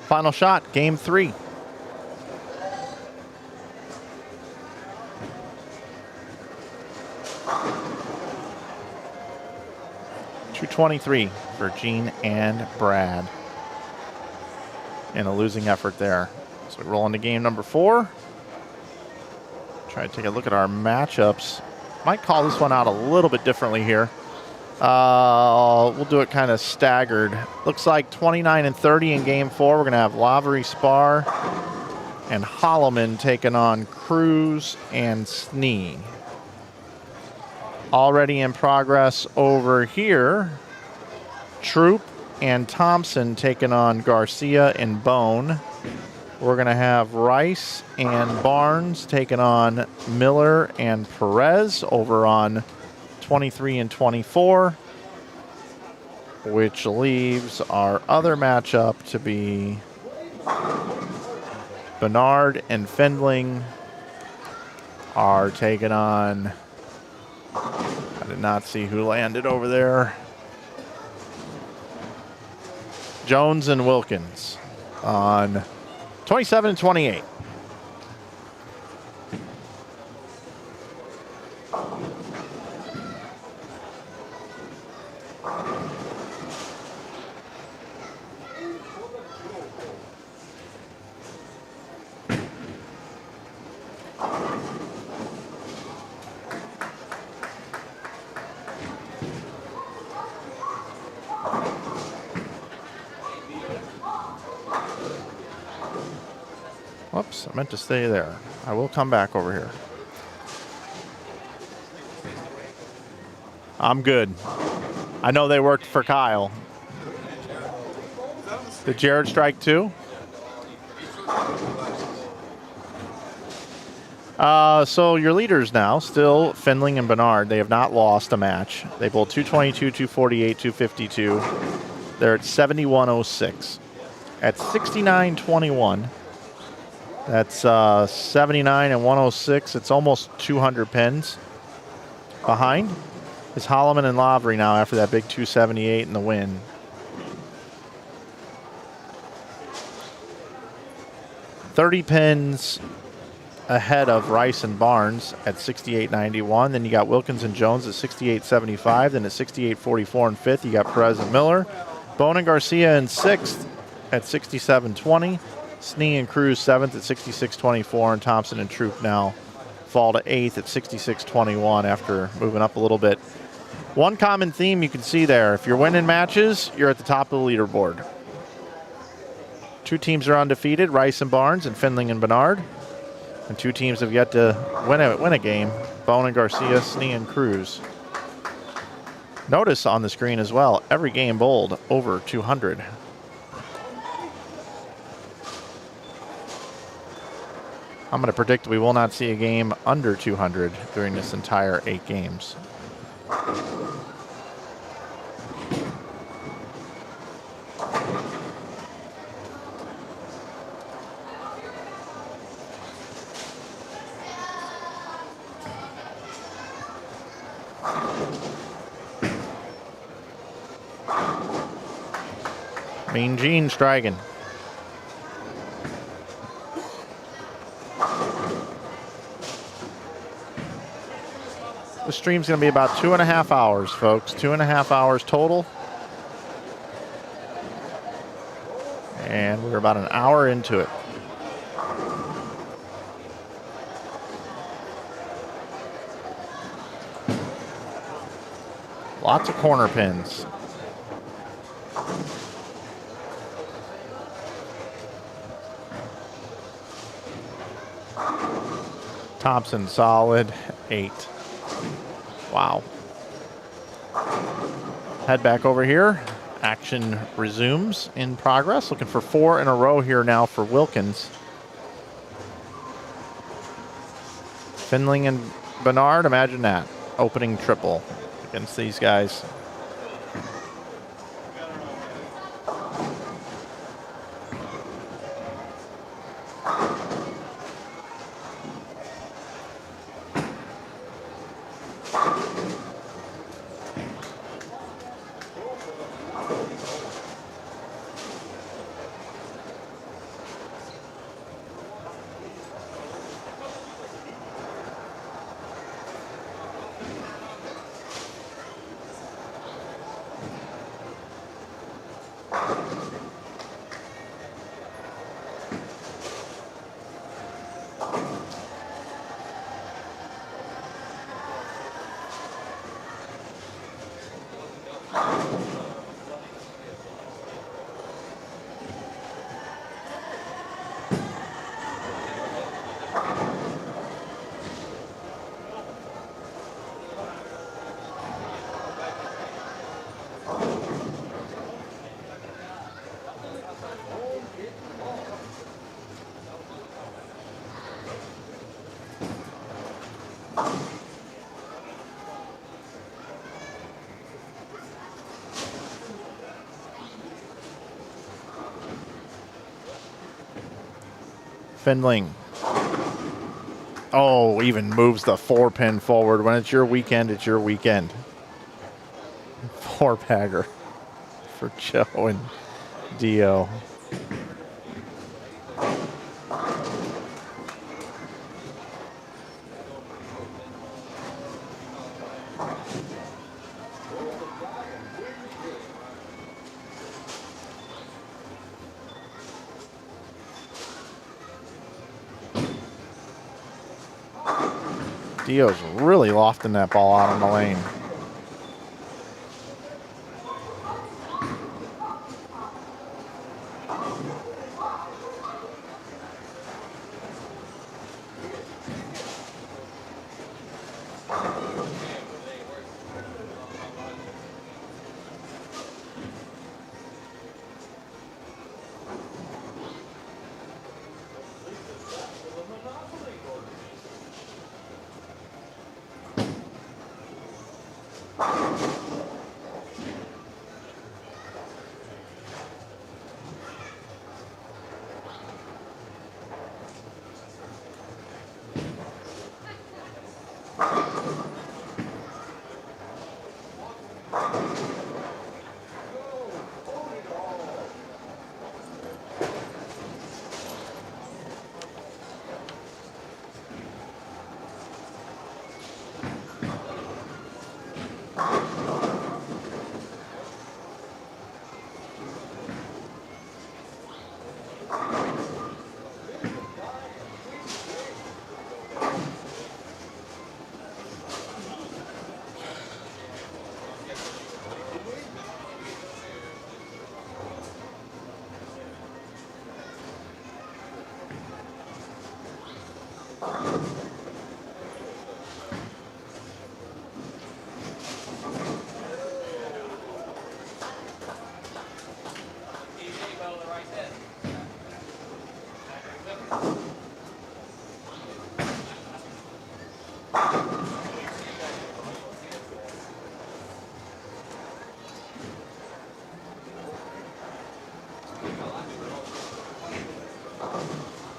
Final shot, game 3. .223 for Gene and Brad. And a losing effort there. So we roll into game number 4. Try to take a look at our matchups. Might call this one out a little bit differently here. We'll do it kind of staggered. Looks like 29 and 30 in game 4. We're going to have Lavery, Spar, and Holloman taking on Cruz and Snee. Already in progress over here, Troop and Thompson taking on Garcia and Bone. We're going to have Rice and Barnes taking on Miller and Perez over on 23 and 24, which leaves our other matchup to be Bernard and Fendling are taking on, I did not see who landed over there, Jones and Wilkins on 27 and 28. Whoops, I meant to stay there. I will come back over here. I'm good. I know they worked for Kyle. Did Jared strike too? So your leaders now, still Fendling and Bernard. They have not lost a match. They bowled 222, 248, 252. They're at 71.06. At 69.21. That's 79 and 106. It's almost 200 pins. Behind is Holloman and Lavery now after that big 278 in the win. $30 pins ahead of Rice and Barnes at 68.91. Then you got Wilkins and Jones at 68.75. Then at 68.44 in 5th, you got Perez and Miller. Bone and Garcia in 6th at 67.20. Snee and Cruz 7th at 66.24, and Thompson and Troop now fall to 8th at 66.21 after moving up a little bit. One common theme you can see there, if you're winning matches, you're at the top of the leaderboard. Two teams are undefeated, Rice and Barnes and Fendling and Bernard. And two teams have yet to win a game, Bone and Garcia, Snee and Cruz. Notice on the screen as well, every game bowled over 200. I'm going to predict we will not see a game under 200 during this entire 8 games. Mean Gene striking. The stream's going to be about 2.5 hours, folks. 2.5 hours total. And we're about an hour into it. Lots of corner pins. Thompson solid, 8. Wow. Head back over here. Action resumes in progress. Looking for 4 in a row here now for Wilkins. Fendling and Bernard, imagine that. Opening triple. against these guys. Findling. Oh, even moves the 4-pin forward. When it's your weekend, it's your weekend. 4-bagger for Joe and Dio. Dio's really lofting that ball out on the lane.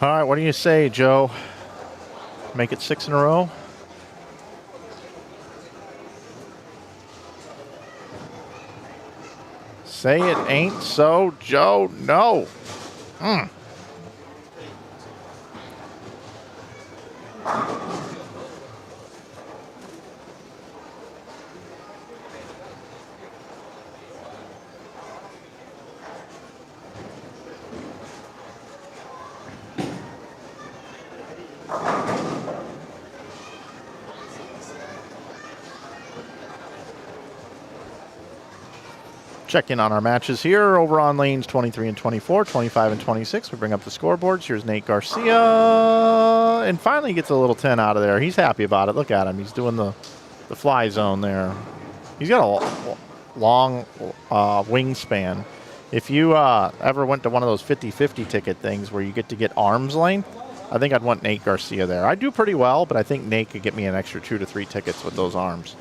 All right, what do you say, Joe? Make it 6 in a row? Say it ain't so, Joe. No. Check in on our matches here over on lanes 23 and 24, 25 and 26. We bring up the scoreboards. Here's Nate Garcia. And finally gets a little 10 out of there. He's happy about it. Look at him. He's doing the fly zone there. He's got a long wingspan. If you ever went to one of those 50-50 ticket things where you get arm's length, I think I'd want Nate Garcia there. I do pretty well, but I think Nate could get me an extra 2 to 3 tickets with those arms.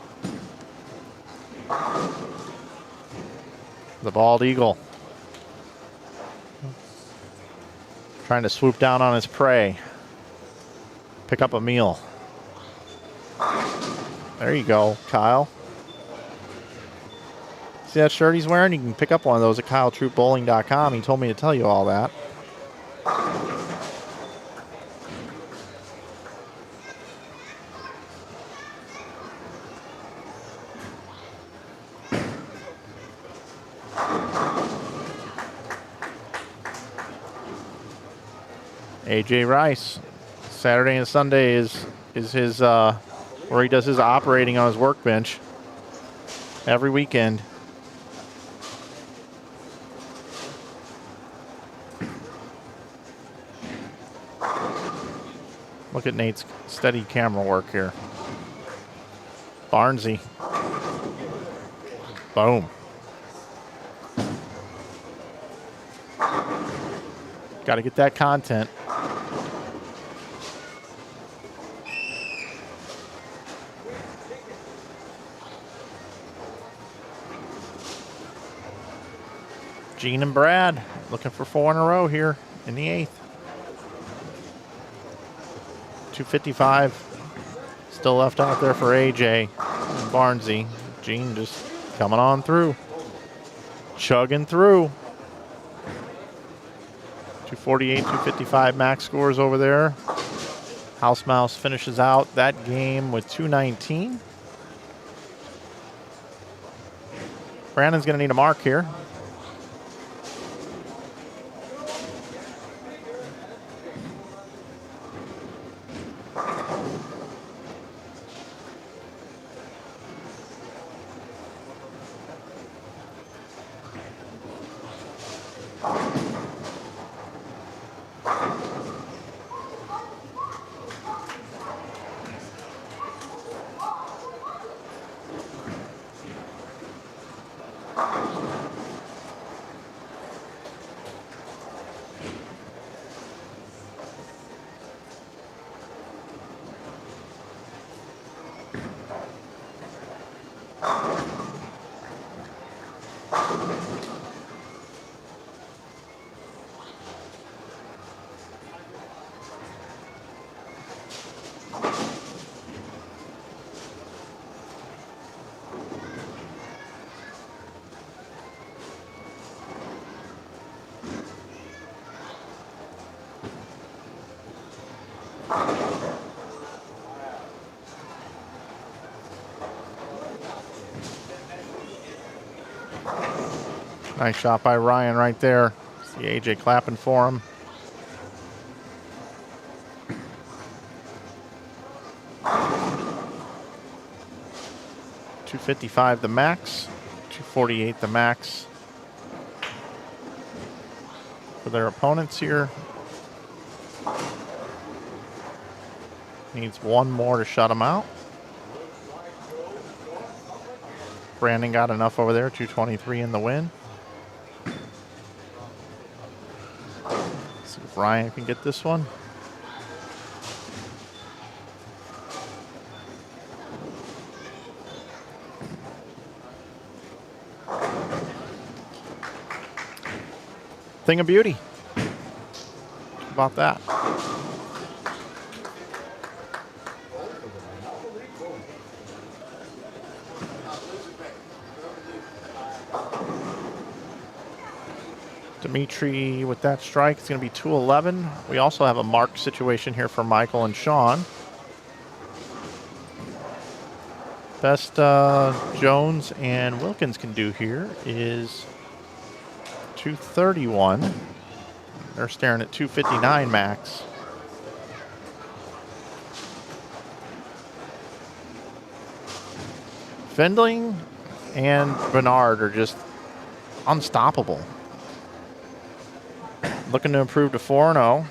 The bald eagle. Trying to swoop down on his prey. Pick up a meal. There you go, Kyle. See that shirt he's wearing? You can pick up one of those at KyleTroopBowling.com. He told me to tell you all that. AJ Rice. Saturday and Sunday is his where he does his operating on his workbench every weekend. Look at Nate's steady camera work here. Barnesy. Boom. Got to get that content. Gene and Brad looking for 4 in a row here in the 8th. 255 still left out there for AJ and Barnesy. Gene just coming on through. Chugging through. 248, 255 max scores over there. House Mouse finishes out that game with 219. Brandon's going to need a mark here. Nice shot by Ryan right there. See AJ clapping for him. $255 the max, $248 the max for their opponents here. Needs one more to shut them out. Brandon got enough over there, 223 in the win. See if Ryan can get this one. Thing of beauty. How about that? Dimitri with that strike. It's going to be 211. We also have a mark situation here for Michael and Sean. Best Jones and Wilkins can do here is 231. They're staring at 259 max. Fendling and Bernard are just unstoppable. Looking to improve to 4-0.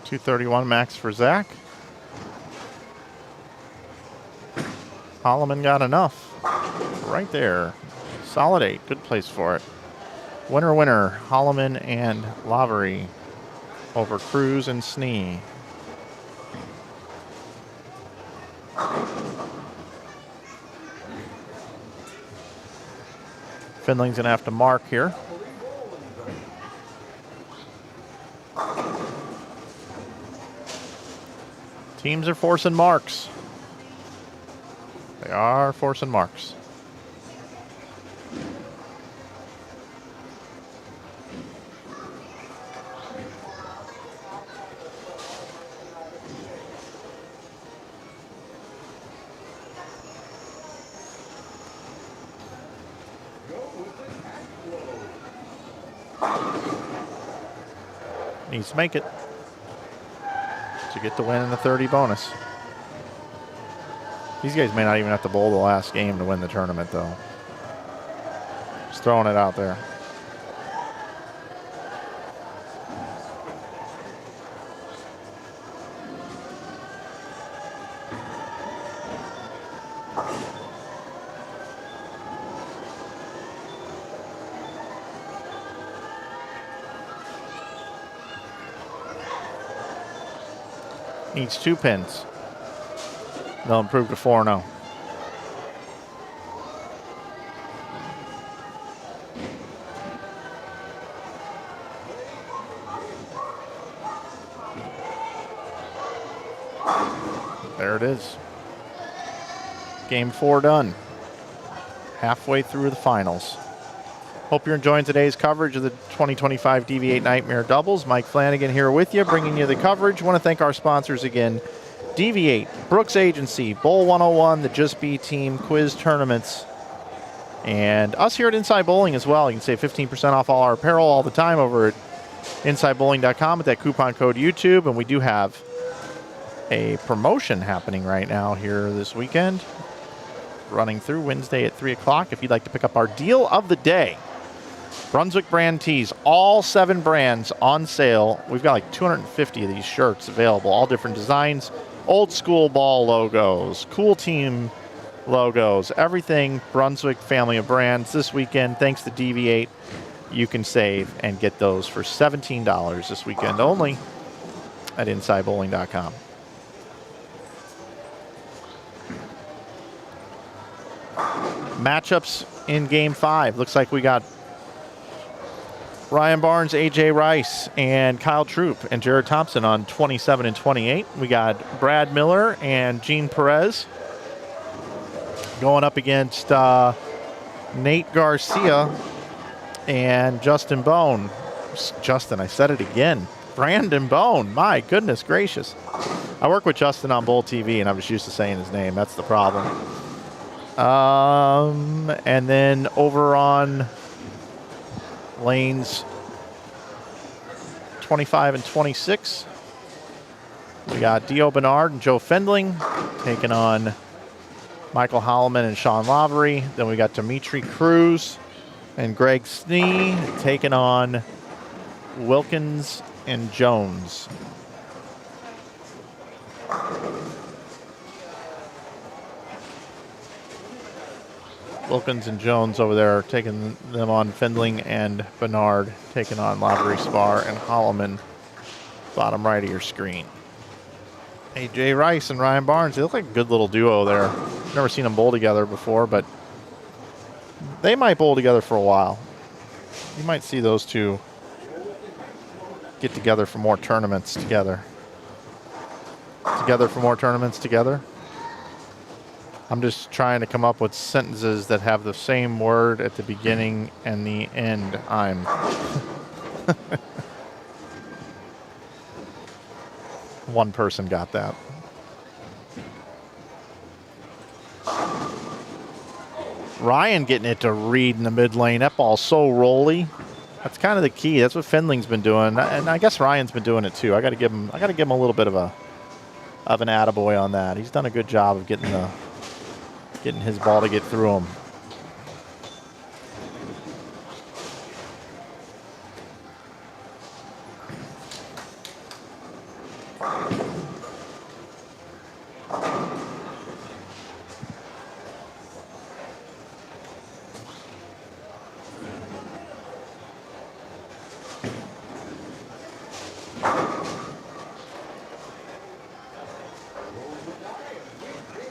$231 max for Zach. Holloman got enough. Right there. Solid 8. Good place for it. Winner, winner. Holloman and Lavery over Cruz and Snee. Findling's going to have to mark here. Teams are forcing marks. They are forcing marks. Needs to make it to get the win in the 30 bonus. These guys may not even have to bowl the last game to win the tournament, though. Just throwing it out there. Needs 2 pins. They'll improve to 4-0. There it is. Game 4 done. Halfway through the finals. Hope you're enjoying today's coverage of the 2025 DV8 Nightmare Doubles. Mike Flanagan here with you, bringing you the coverage. Want to thank our sponsors again. DV8, Brooks Agency, Bowl 101, the Just Be team, Quis Tournaments, and us here at Inside Bowling as well. You can save 15% off all our apparel all the time over at InsideBowling.com with that coupon code YouTube. And we do have a promotion happening right now here this weekend, running through Wednesday at 3 o'clock. If you'd like to pick up our deal of the day, Brunswick brand tees, all 7 brands on sale. We've got like 250 of these shirts available, all different designs, old school ball logos, cool team logos, everything Brunswick family of brands. This weekend, thanks to DV8, you can save and get those for $17 this weekend only at InsideBowling.com. Matchups in Game 5. Looks like we got Ryan Barnes, A.J. Rice, and Kyle Troop and Jared Thompson on 27 and 28. We got Brad Miller and Gene Perez going up against Nate Garcia and Justin Bone. Justin, I said it again. Brandon Bone. My goodness gracious. I work with Justin on Bowl TV, and I'm just used to saying his name. That's the problem. And then over on lanes 25 and 26, we got Dio Bernard and Joe Fendling taking on Michael Holloman and Sean Lavery. Then we got Dimitri Cruz and Greg Snee taking on Wilkins and Jones. Wilkins and Jones over there taking them on. Fendling and Bernard taking on Lavery, Spar, and Holloman, bottom right of your screen. A.J. Rice and Ryan Barnes, they look like a good little duo there. Never seen them bowl together before, but they might bowl together for a while. You might see those two get together for more tournaments together. Together for more tournaments together. I'm just trying to come up with sentences that have the same word at the beginning and the end. I'm. One person got that. Ryan getting it to read in the mid lane. That ball's so rolly. That's kind of the key. That's what Fendling's been doing, and I guess Ryan's been doing it too. I got to give him a little bit of an attaboy on that. He's done a good job of getting his ball to get through him.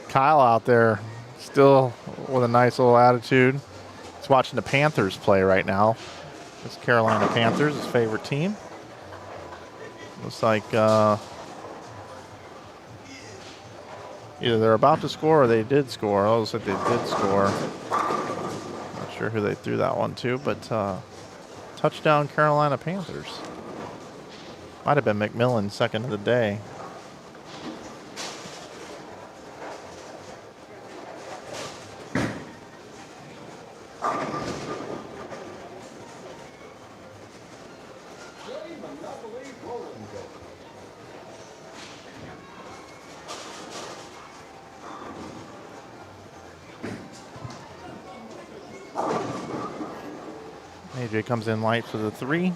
Kyle out there still with a nice little attitude. He's watching the Panthers play right now. It's Carolina Panthers, his favorite team. Looks like either they're about to score or they did score. Oh, it looks like they did score. Not sure who they threw that one to, but touchdown Carolina Panthers. Might have been McMillan, second of the day. AJ comes in light for the 3.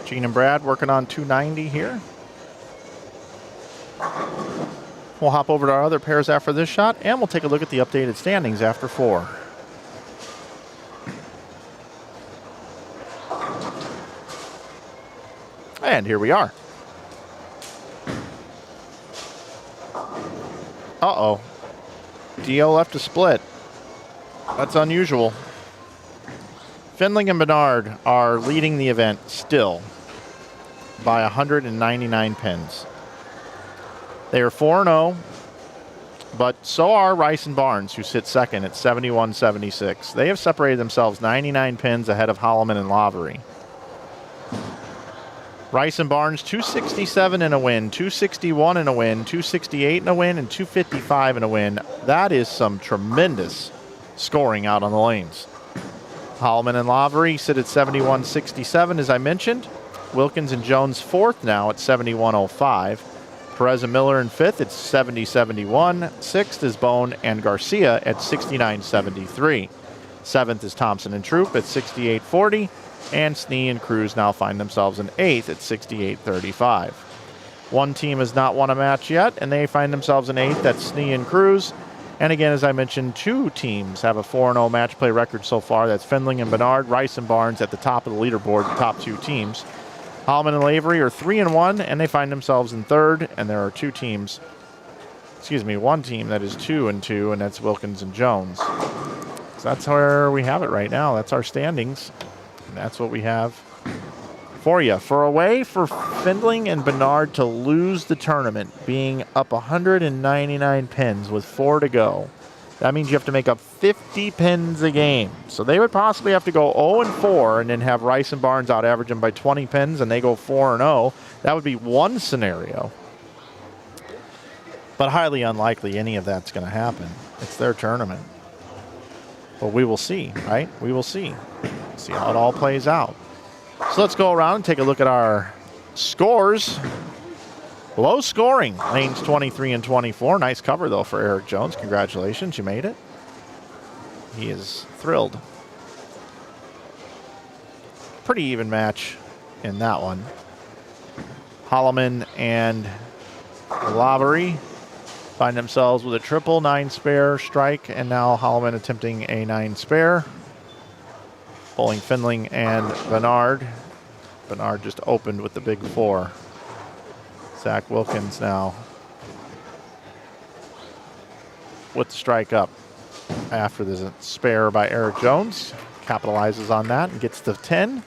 Gene and Brad working on 290 here. We'll hop over to our other pairs after this shot, and we'll take a look at the updated standings after 4. And here we are. Uh-oh. Dio left a split. That's unusual. Findling and Bernard are leading the event still by 199 pins. They are 4-0, but so are Rice and Barnes, who sit second at 71-76. They have separated themselves 99 pins ahead of Holloman and Lavery. Rice and Barnes, 267 in a win, 261 in a win, 268 in a win, and 255 in a win. That is some tremendous scoring out on the lanes. Holloman and Lavery sit at 71-67, as I mentioned. Wilkins and Jones fourth now at 71-05. Perez and Miller in fifth at 70-71. Sixth is Bone and Garcia at 69-73. Seventh is Thompson and Troop at 68-40. And Snee and Cruz now find themselves in eighth at 68-35. One team has not won a match yet, and they find themselves in 8th. That's Snee and Cruz. And again, as I mentioned, 2 teams have a 4-0 match play record so far. That's Findling and Bernard. Rice and Barnes at the top of the leaderboard, the top 2 teams. Holloman and Lavery are 3-1, and they find themselves in 3rd. And there are 2 teams, one team that is 2-2, and that's Wilkins and Jones. So that's where we have it right now. That's our standings. And that's what we have for you. For a way for Findling and Bernard to lose the tournament, being up 199 pins with 4 to go, that means you have to make up 50 pins a game. So they would possibly have to go 0-4 and then have Rice and Barnes out average them by 20 pins, and they go 4-0. That would be one scenario. But highly unlikely any of that's going to happen. It's their tournament. But we will see, right? We will see. See how it all plays out. So let's go around and take a look at our scores. Low scoring, lanes 23 and 24. Nice cover, though, for Eric Jones. Congratulations, you made it. He is thrilled. Pretty even match in that one. Holloman and Lavery find themselves with a triple 9 spare strike, and now Holloman attempting a 9 spare. Bowling Findling and Bernard. Bernard just opened with the big 4. Zach Wilkins now with the strike up after the spare by Eric Jones. Capitalizes on that and gets to 10.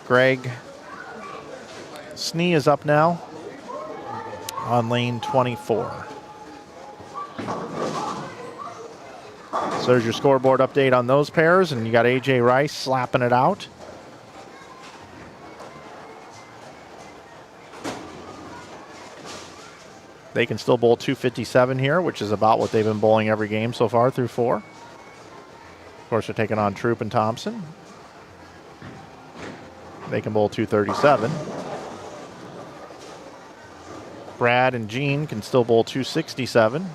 Greg Snee is up now on lane 24. So there's your scoreboard update on those pairs, and you got AJ Rice slapping it out. They can still bowl 257 here, which is about what they've been bowling every game so far through 4. Of course, they're taking on Troop and Thompson. They can bowl 237. Brad and Gene can still bowl 267.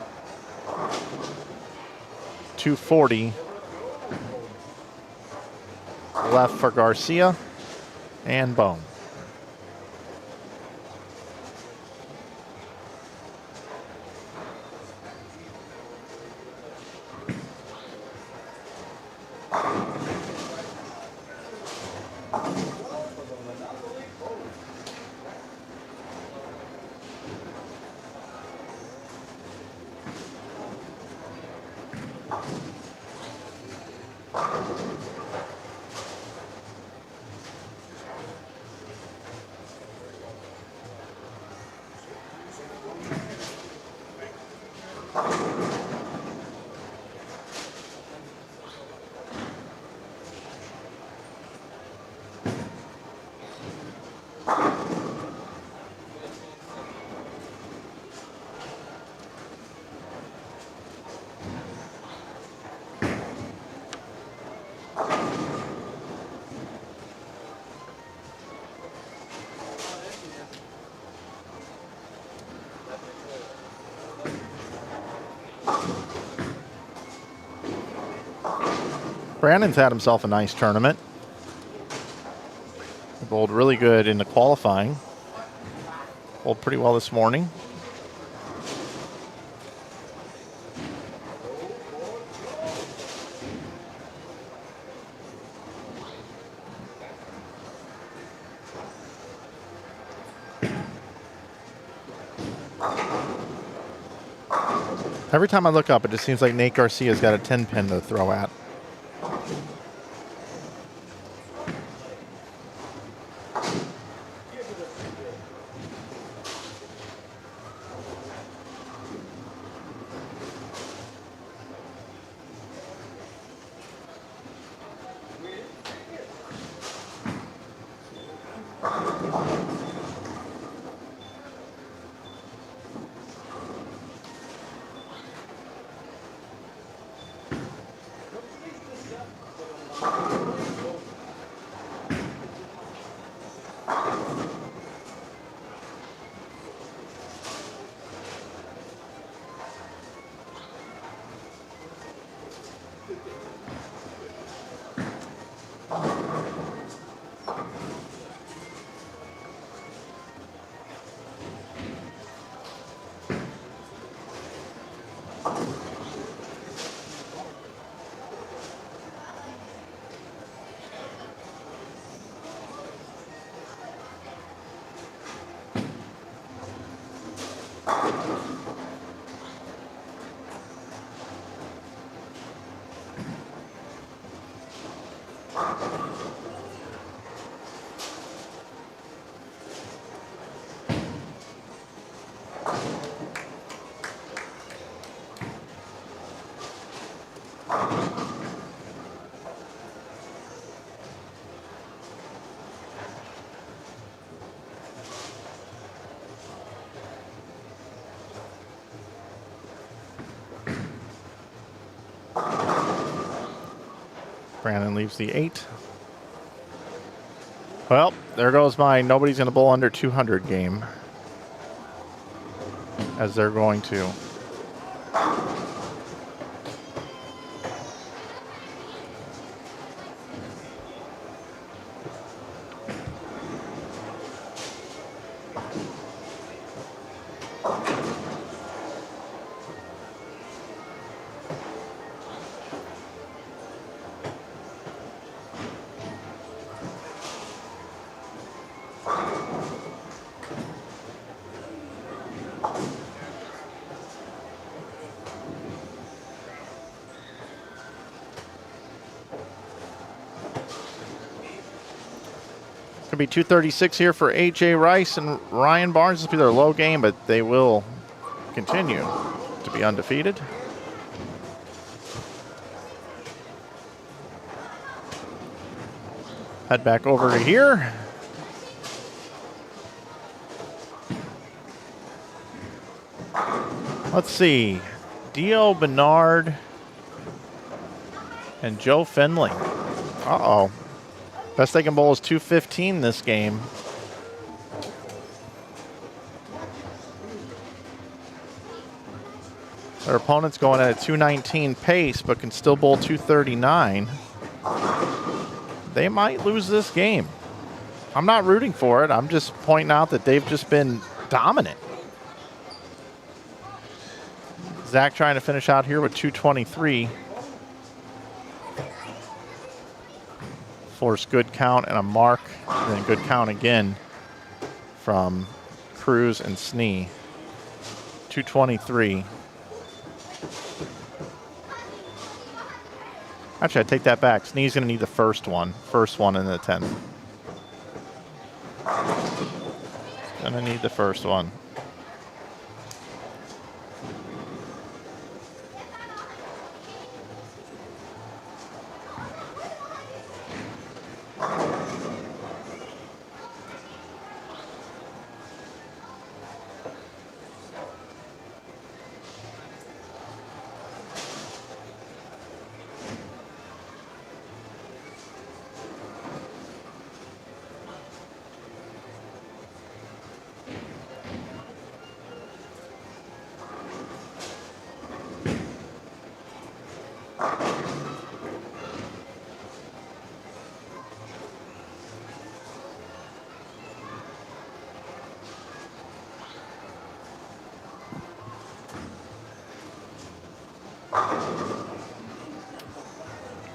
240 left for Garcia and Bone. Brandon's had himself a nice tournament. He bowled really good in the qualifying. Bowled pretty well this morning. Every time I look up, it just seems like Nate Garcia's got a 10 pin to throw at. Brandon leaves the 8. Well, there goes my nobody's going to bowl under 200 game. As they're going to. Could be 236 here for A.J. Rice and Ryan Barnes. This will be their low game, but they will continue to be undefeated. Head back over to here. Let's see. Dio Bernard and Joe Findling. Uh-oh. Best they can bowl is 215 this game. Their opponent's going at a 219 pace, but can still bowl 239. They might lose this game. I'm not rooting for it. I'm just pointing out that they've just been dominant. Zach trying to finish out here with 223. Force good count and a mark, and then good count again from Cruz and Snee. 223. Actually, I take that back. Snee's going to need the first one in the 10th. Going to need the first one.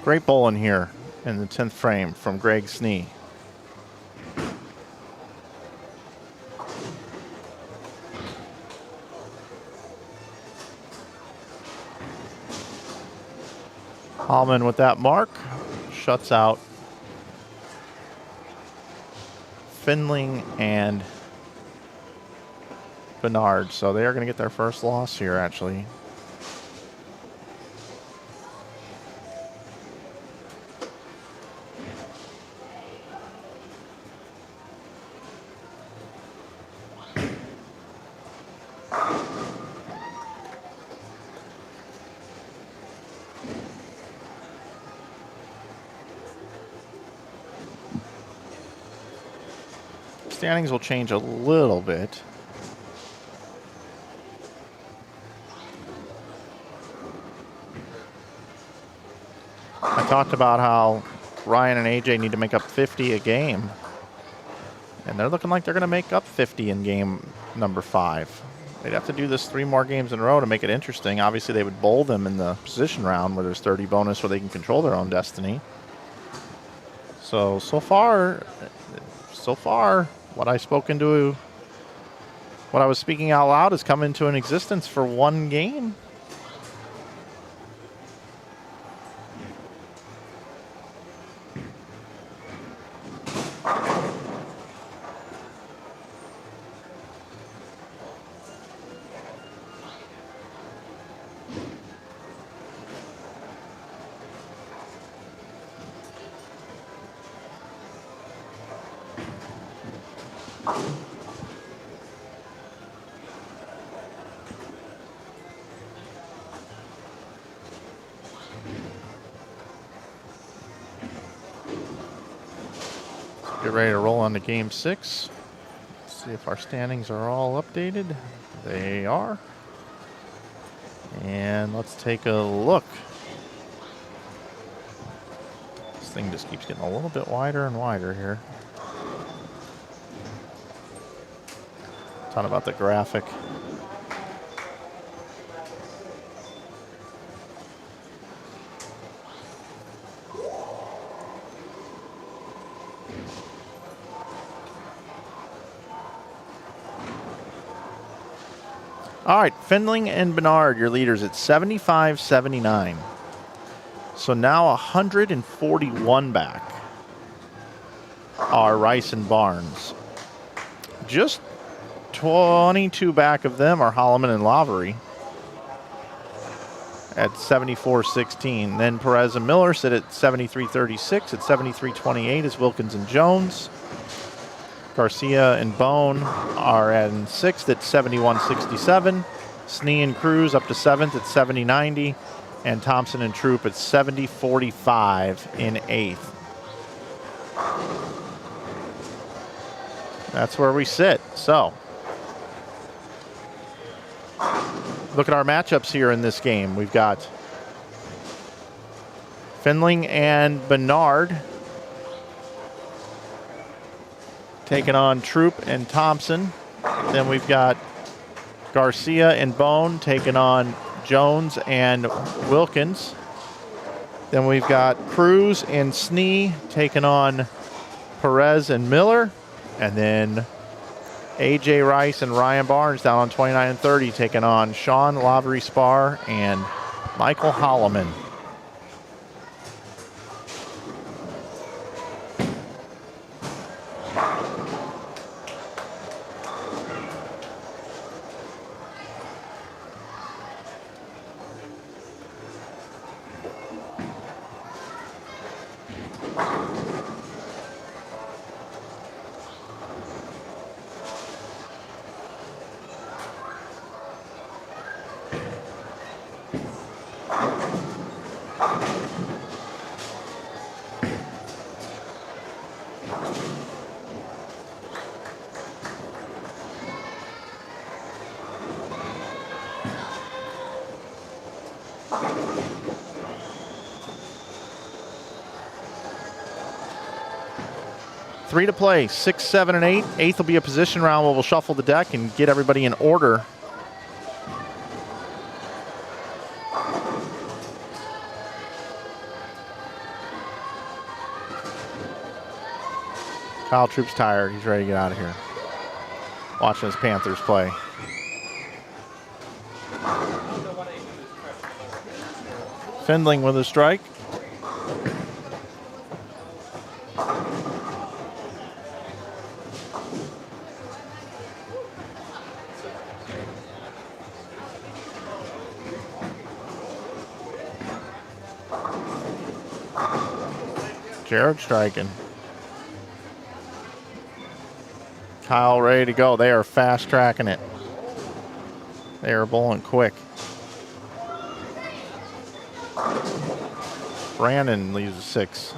Great bowling here in the 10th frame from Greg Snee. Hallman with that mark shuts out Findling and Bernard. So they are going to get their first loss here, actually. Standings will change a little bit. I talked about how Ryan and AJ need to make up 50 a game. And they're looking like they're going to make up 50 in game number 5. They'd have to do this 3 more games in a row to make it interesting. Obviously, they would bowl them in the position round where there's 30 bonus where they can control their own destiny. So far, what I was speaking out loud has come into an existence for 1 game. Get ready to roll on to game 6. See if our standings are all updated. They are. And let's take a look. This thing just keeps getting a little bit wider and wider here. Ton about the graphic. All right, Findling and Bernard, your leaders at 75-79. So now 141 back are Rice and Barnes. Just 22 back of them are Holloman and Lavery at 74-16. Then Perez and Miller sit at 73-36. At 73-28 is Wilkins and Jones. Garcia and Bone are in 6th at 71-67. Snee and Cruz up to 7th at 70-90. And Thompson and Troop at 70-45 in 8th. That's where we sit. So, look at our matchups here in this game. We've got Findling and Bernard taking on Troop and Thompson. Then we've got Garcia and Bone taking on Jones and Wilkins. Then we've got Cruz and Snee taking on Perez and Miller. And then AJ Rice and Ryan Barnes down on 29 and 30 taking on Sean Lavery Spar and Michael Holloman. Three to play, 6, 7, and 8. 8th will be a position round where we'll shuffle the deck and get everybody in order. Kyle Troop's tired. He's ready to get out of here. Watching his Panthers play. Findling with a strike. Jared striking. Kyle ready to go. They are fast tracking it. They are bowling quick. Brandon leaves a 6.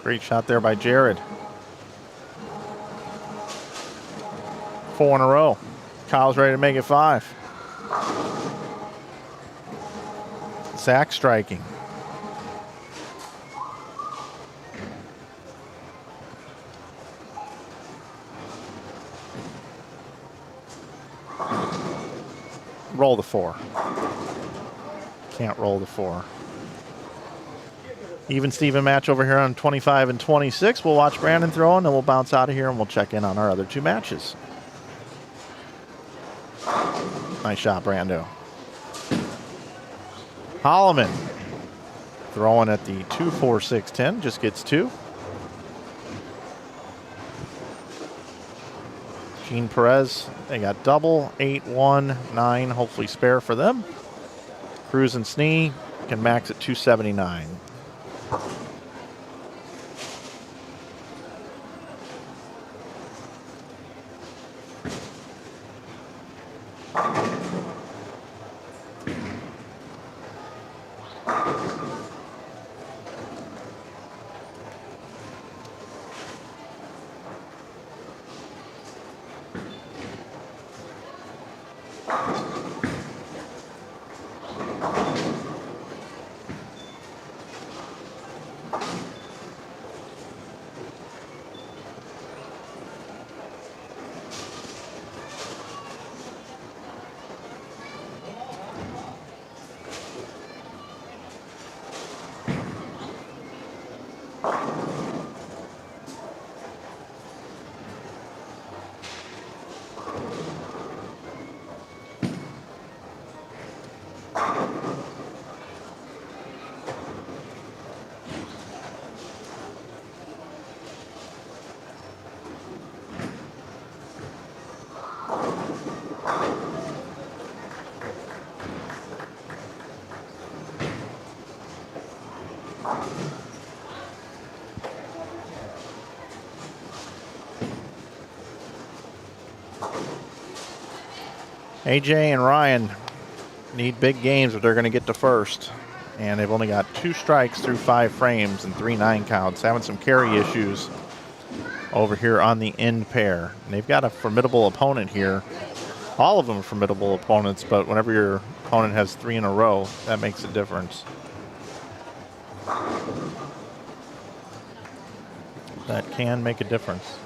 Great shot there by Jared. 4 in a row. Kyle's ready to make it 5. Zach striking. Roll the 4. Can't roll the 4. Even Steven match over here on 25 and 26. We'll watch Brandon throw, and then we'll bounce out of here and we'll check in on our other 2 matches. Nice shot, Brando. Holloman throwing at the 2, 4, 6, 10. Just gets 2. Gene Perez, they got double, 8, 1, 9, hopefully spare for them. Cruz and Snee can max at 279. AJ and Ryan need big games if they're going to get to first. And they've only got 2 strikes through 5 frames and 3 9 counts. Having some carry issues over here on the end pair. And they've got a formidable opponent here. All of them are formidable opponents, but whenever your opponent has 3 in a row, that makes a difference. That can make a difference.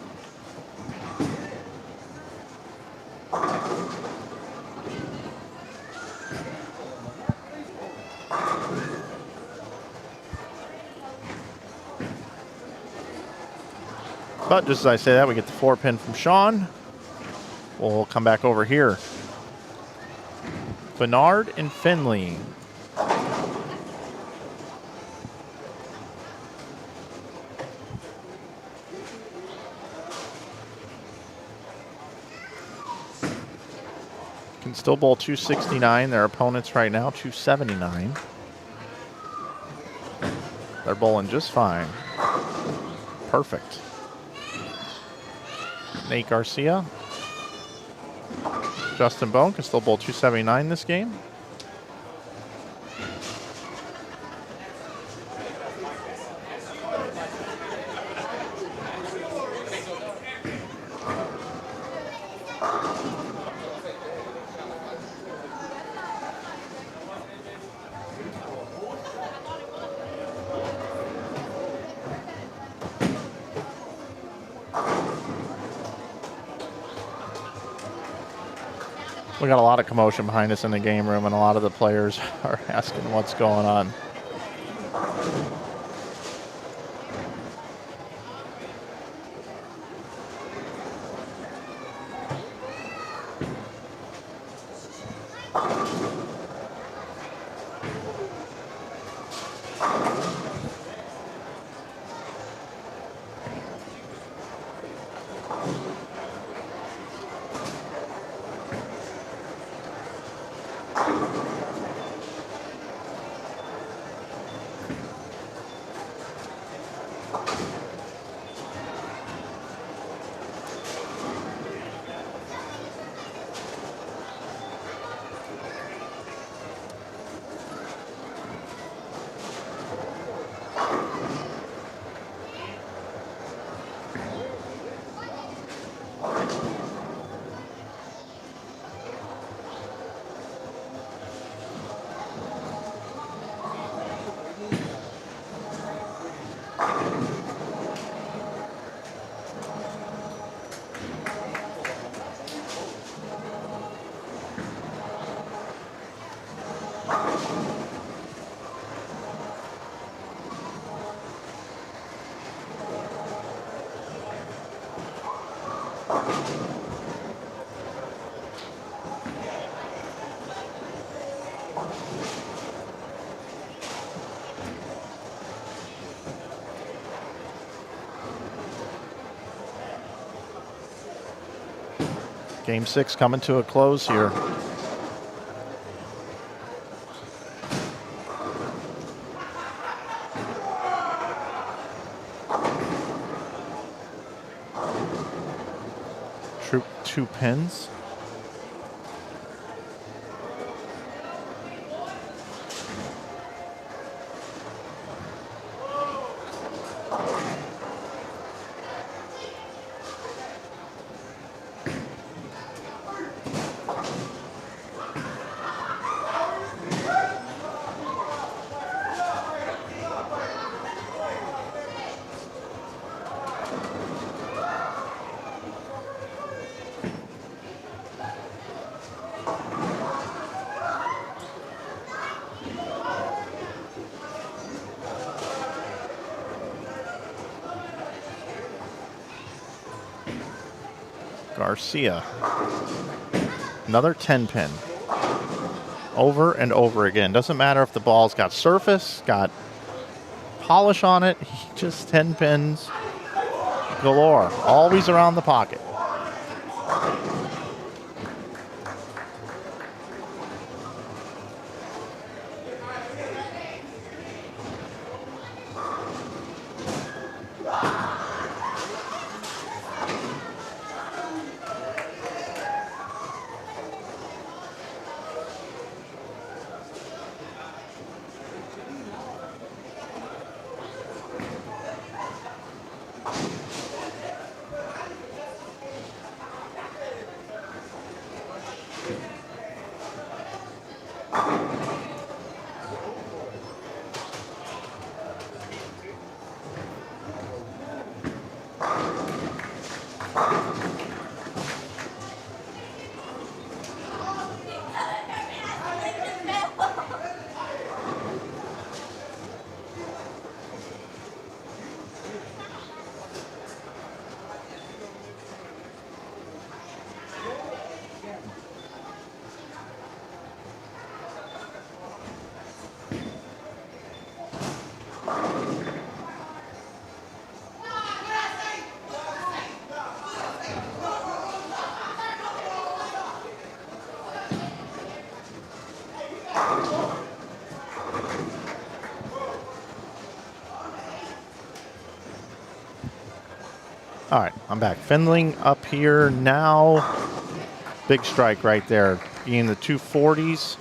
But just as I say that, we get the 4-pin from Sean. We'll come back over here. Bernard and Finley. Can still bowl 269. Their opponents right now, 279. They're bowling just fine. Perfect. Nate Garcia. Justin Bone can still bowl 279 this game. We got a lot of commotion behind us in the game room, and a lot of the players are asking what's going on. Game 6 coming to a close here. Troop 2 pins. Garcia. Another 10 pin. Over and over again. Doesn't matter if the ball's got surface, got polish on it. Just 10 pins galore. Always around the pocket. All right, I'm back. Fendling up here now. Big strike right there. Being the 240s.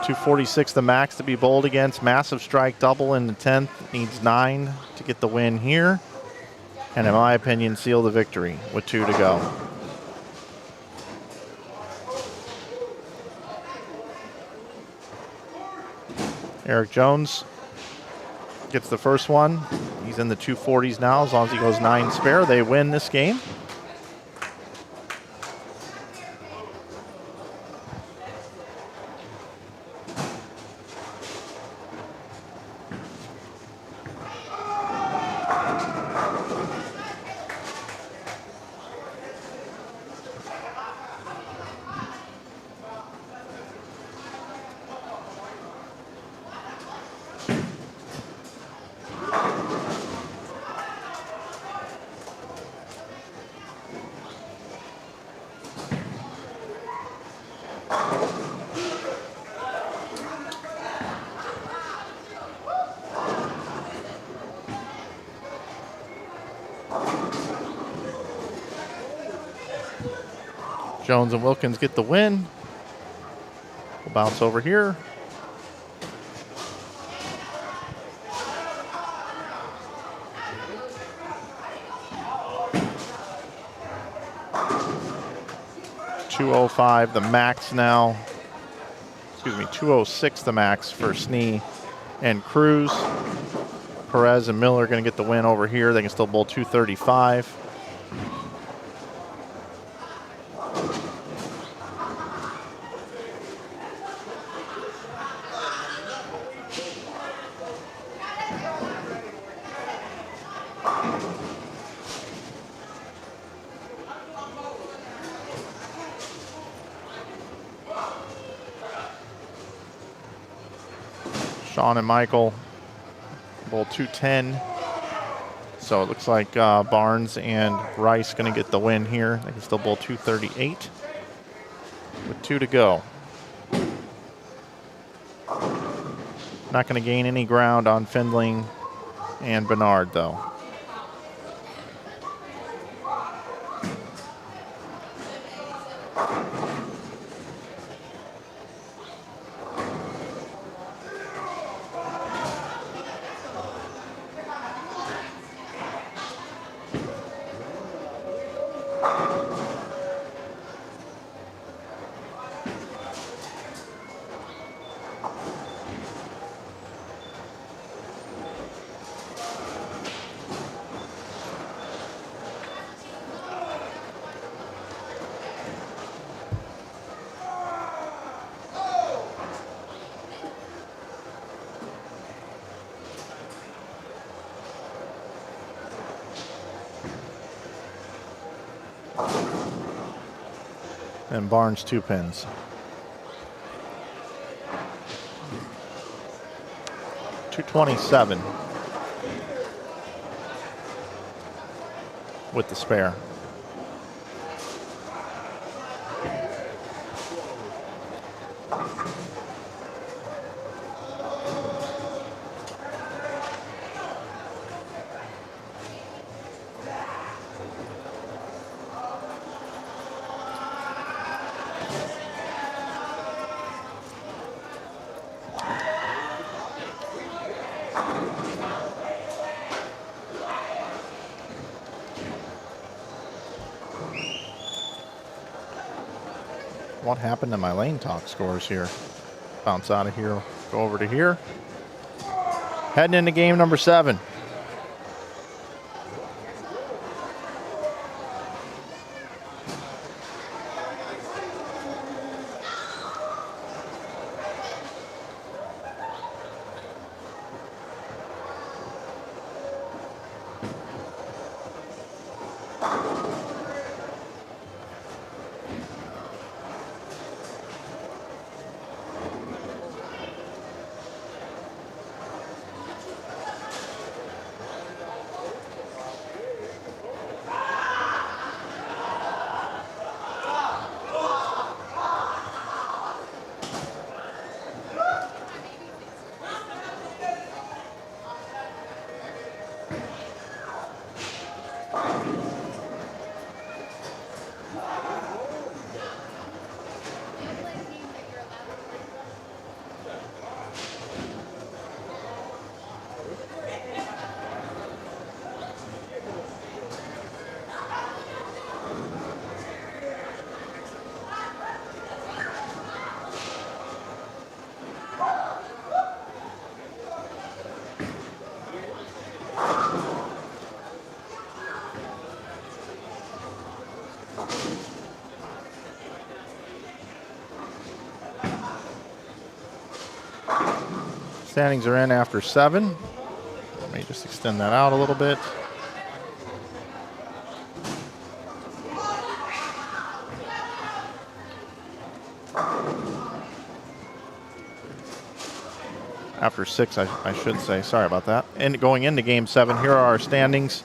246 the max to be bowled against. Massive strike, double in the 10th. Needs 9 to get the win here. And in my opinion, seal the victory with 2 to go. Eric Jones gets the first one. He's in the 240s now. As long as he goes 9 spare, they win this game. Jones and Wilkins get the win. We'll bounce over here. $205 the max now. Excuse me, $206 the max for Snee and Cruz. Perez and Miller are going to get the win over here. They can still bowl $235. Sean and Michael bowl 210. So it looks like Barnes and Rice going to get the win here. They can still bowl 238 with 2 to go. Not going to gain any ground on Findling and Bernard, though. And Barnes 2 pins. $227 with the spare. What happened to my lane talk scores here? Bounce out of here, go over to here. Heading into game number 7. Standings are in after 7. Let me just extend that out a little bit. After 6, I should say. Sorry about that. And going into game 7, here are our standings.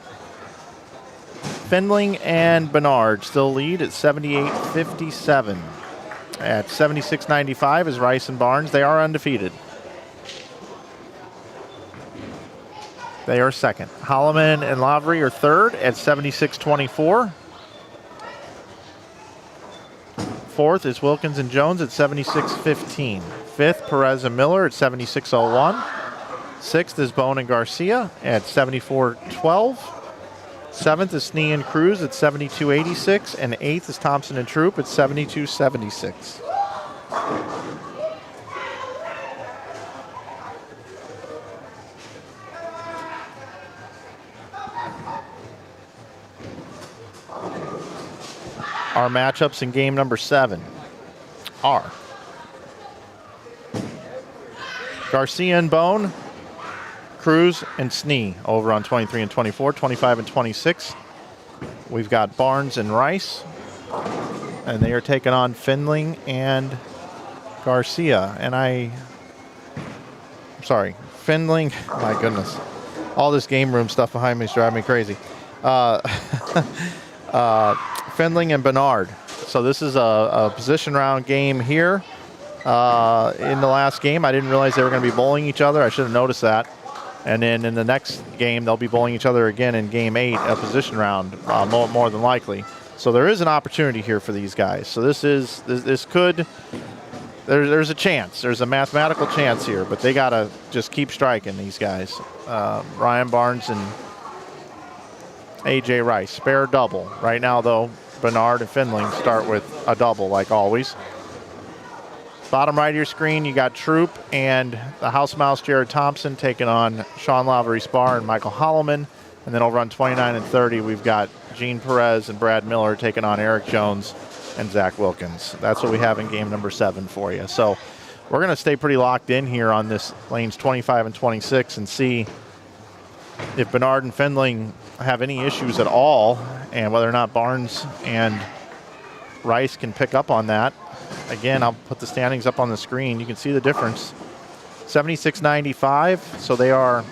Findling and Bernard still lead at 78-57. At 76-95 is Rice and Barnes. They are undefeated. They are second. Holloman and Lavery are third at 76-24. Fourth is Wilkins and Jones at 76-15. Fifth, Perez and Miller at 76-01. Sixth is Bone and Garcia at 74-12. Seventh is Snee and Cruz at 72-86. And eighth is Thompson and Troop at 72-76. Our matchups in game number 7 are Garcia and Bone, Cruz and Snee over on 23 and 24, 25 and 26. We've got Barnes and Rice, and they are taking on Findling and Garcia. And Findling, my goodness. All this game room stuff behind me is driving me crazy. Fendling and Bernard. So this is a position round game here. In the last game, I didn't realize they were going to be bowling each other. I should have noticed that. And then in the next game, they'll be bowling each other again in game 8, a position round, more than likely. So there is an opportunity here for these guys. So this could, there's a chance. There's a mathematical chance here, but they got to just keep striking, these guys. Ryan Barnes and A.J. Rice, spare double. Right now, though, Bernard and Fendling start with a double, like always. Bottom right of your screen, you got Troop and the house mouse Jared Thompson taking on Sean Lavery Spar and Michael Holloman. And then over on 29 and 30, we've got Gene Perez and Brad Miller taking on Eric Jones and Zach Wilkins. That's what we have in game number 7 for you. So we're going to stay pretty locked in here on this lanes 25 and 26 and see if Bernard and Fendling have any issues at all and whether or not Barnes and Rice can pick up on that. Again, I'll put the standings up on the screen. You can see the difference. 76-95, so they are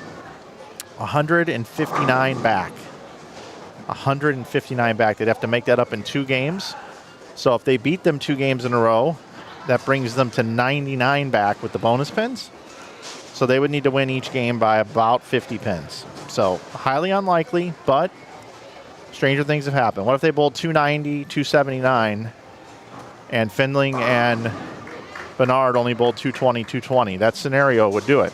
159 back. 159 back. They'd have to make that up in 2 games. So if they beat them 2 games in a row, that brings them to 99 back with the bonus pins. So they would need to win each game by about 50 pins. So highly unlikely, but stranger things have happened. What if they bowled 290, 279, and Fendling and Bernard only bowled 220, 220? That scenario would do it.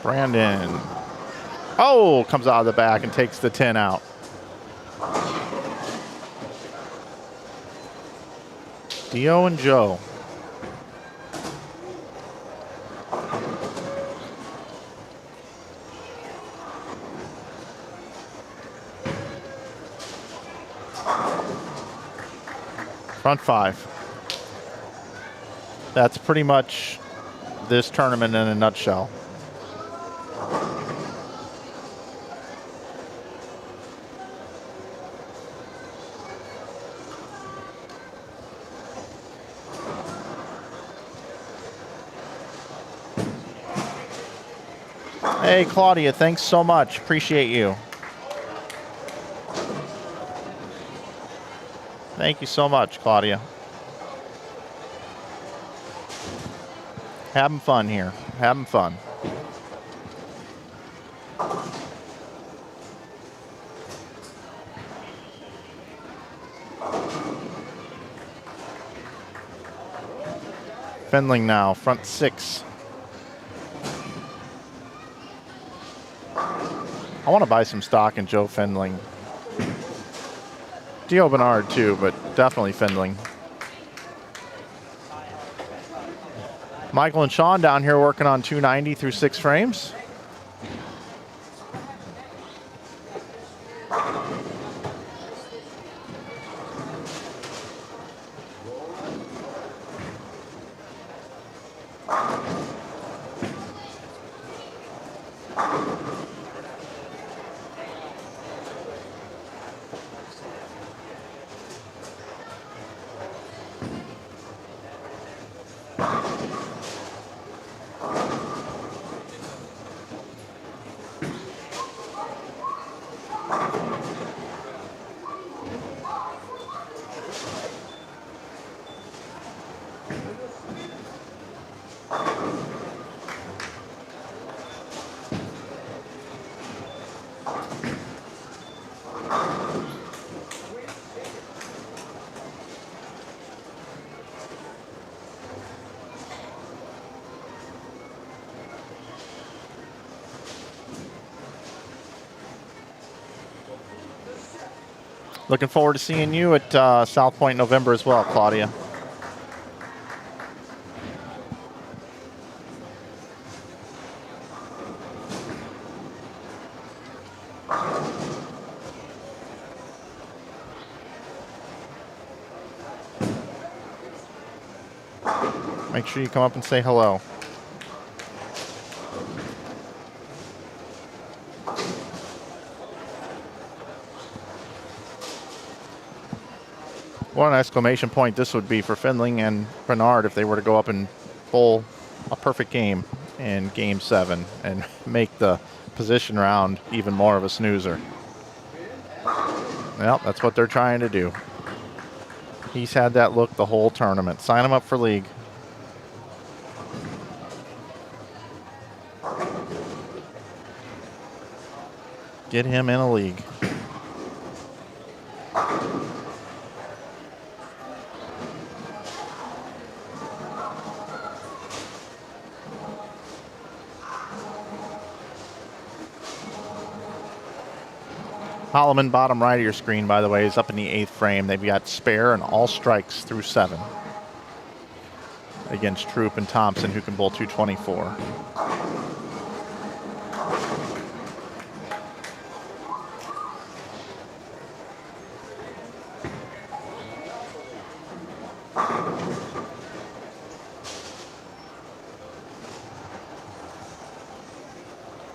Brandon. Oh, comes out of the back and takes the 10 out. Dio and Joe. Front 5. That's pretty much this tournament in a nutshell. Hey, Claudia, thanks so much. Appreciate you. Thank you so much, Claudia. Having fun here. Having fun. Fendling now, front 6. I want to buy some stock in Joe Fendling. Dio Bernard too, but definitely Fendling. Michael and Sean down here working on 290 through 6 frames. Looking forward to seeing you at South Point in November as well, Claudia. Make sure you come up and say hello. What an exclamation point this would be for Findling and Bernard if they were to go up and bowl a perfect game in Game 7 and make the position round even more of a snoozer. Well, that's what they're trying to do. He's had that look the whole tournament. Sign him up for league. Get him in a league. Holloman, bottom right of your screen, by the way, is up in the 8th frame. They've got spare and all strikes through 7 against Troop and Thompson, who can bowl 224.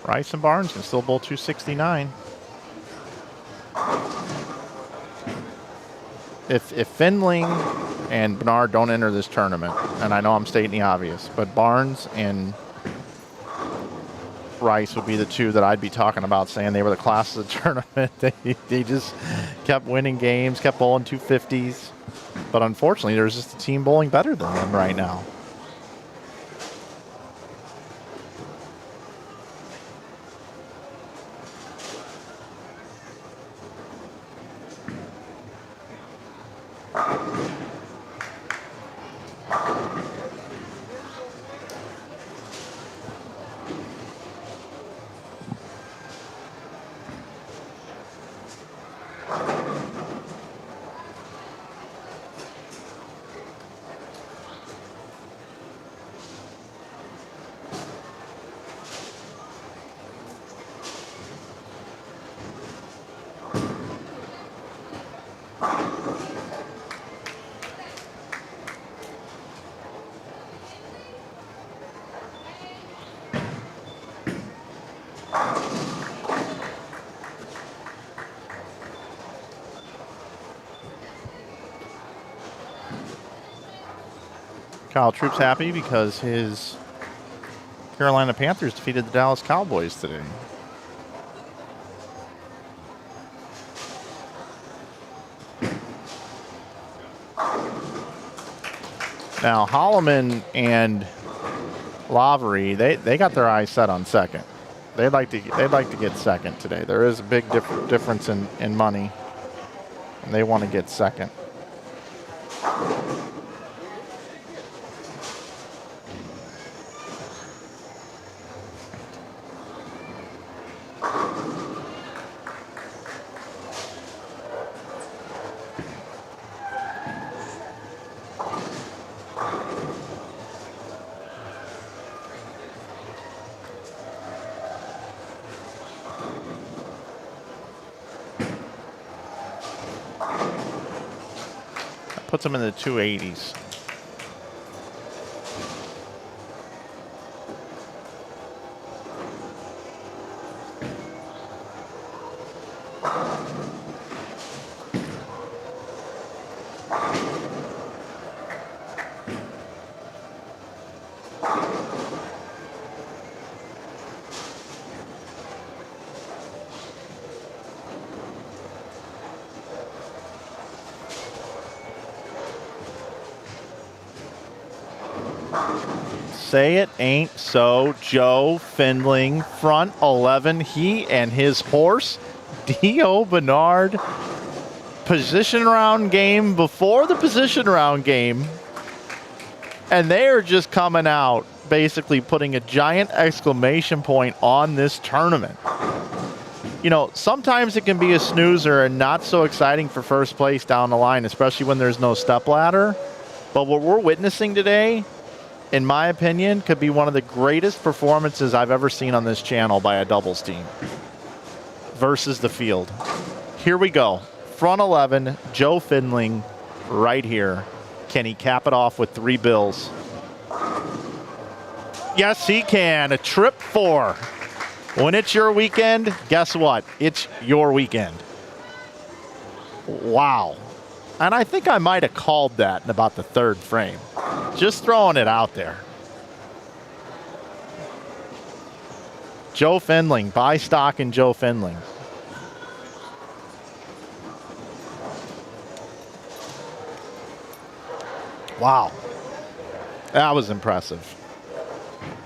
Rice and Barnes can still bowl 269. If Findling and Bernard don't enter this tournament, and I know I'm stating the obvious, but Barnes and Rice would be the two that I'd be talking about, saying they were the class of the tournament. They just kept winning games, kept bowling 250s. But unfortunately, there's just a team bowling better than them right now. Kyle Troop's happy because his Carolina Panthers defeated the Dallas Cowboys today. Now, Holloman and Lavery, they got their eyes set on second. They'd like to get second today. There is a big difference in money, and they want to get second. That puts him in the 280s. Say it ain't so. Joe Findling, front 11. He and his horse, Dio Bernard. Position round game before the position round game. And they are just coming out, basically putting a giant exclamation point on this tournament. You know, sometimes it can be a snoozer and not so exciting for first place down the line, especially when there's no stepladder. But what we're witnessing today, in my opinion, could be one of the greatest performances I've ever seen on this channel by a doubles team versus the field. Here we go. Front 11, Joe Findling right here. Can he cap it off with 3 bills? Yes, he can. A trip 4. When it's your weekend, guess what? It's your weekend. Wow. And I think I might have called that in about the 3rd frame. Just throwing it out there. Joe Findling. Buy stock in Joe Findling. Wow. That was impressive.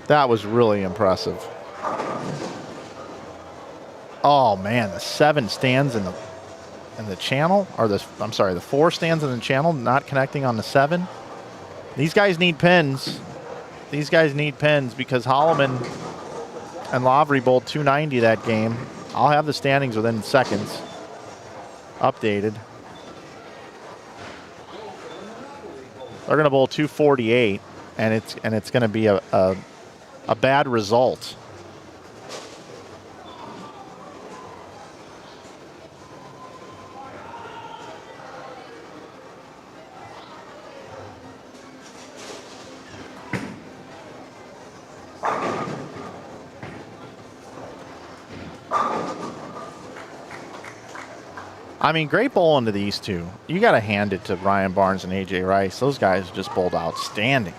That was really impressive. Oh man, the 7 stands in the channel, or the 4 stands in the channel, not connecting on the 7. These guys need pins. These guys need pins because Holloman and Lavery bowled 290 that game. I'll have the standings within seconds. Updated. They're going to bowl 248, and it's going to be a bad result. I mean, great bowling to these two. You got to hand it to Ryan Barnes and AJ Rice. Those guys just bowled outstanding.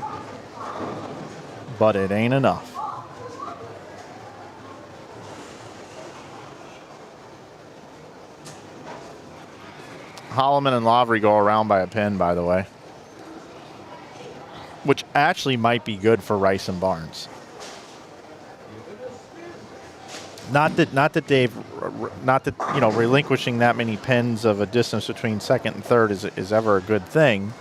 But it ain't enough. Holloman and Lavery go around by a pin, by the way. Which actually might be good for Rice and Barnes. Not that you know, relinquishing that many pins of a distance between second and third is ever a good thing,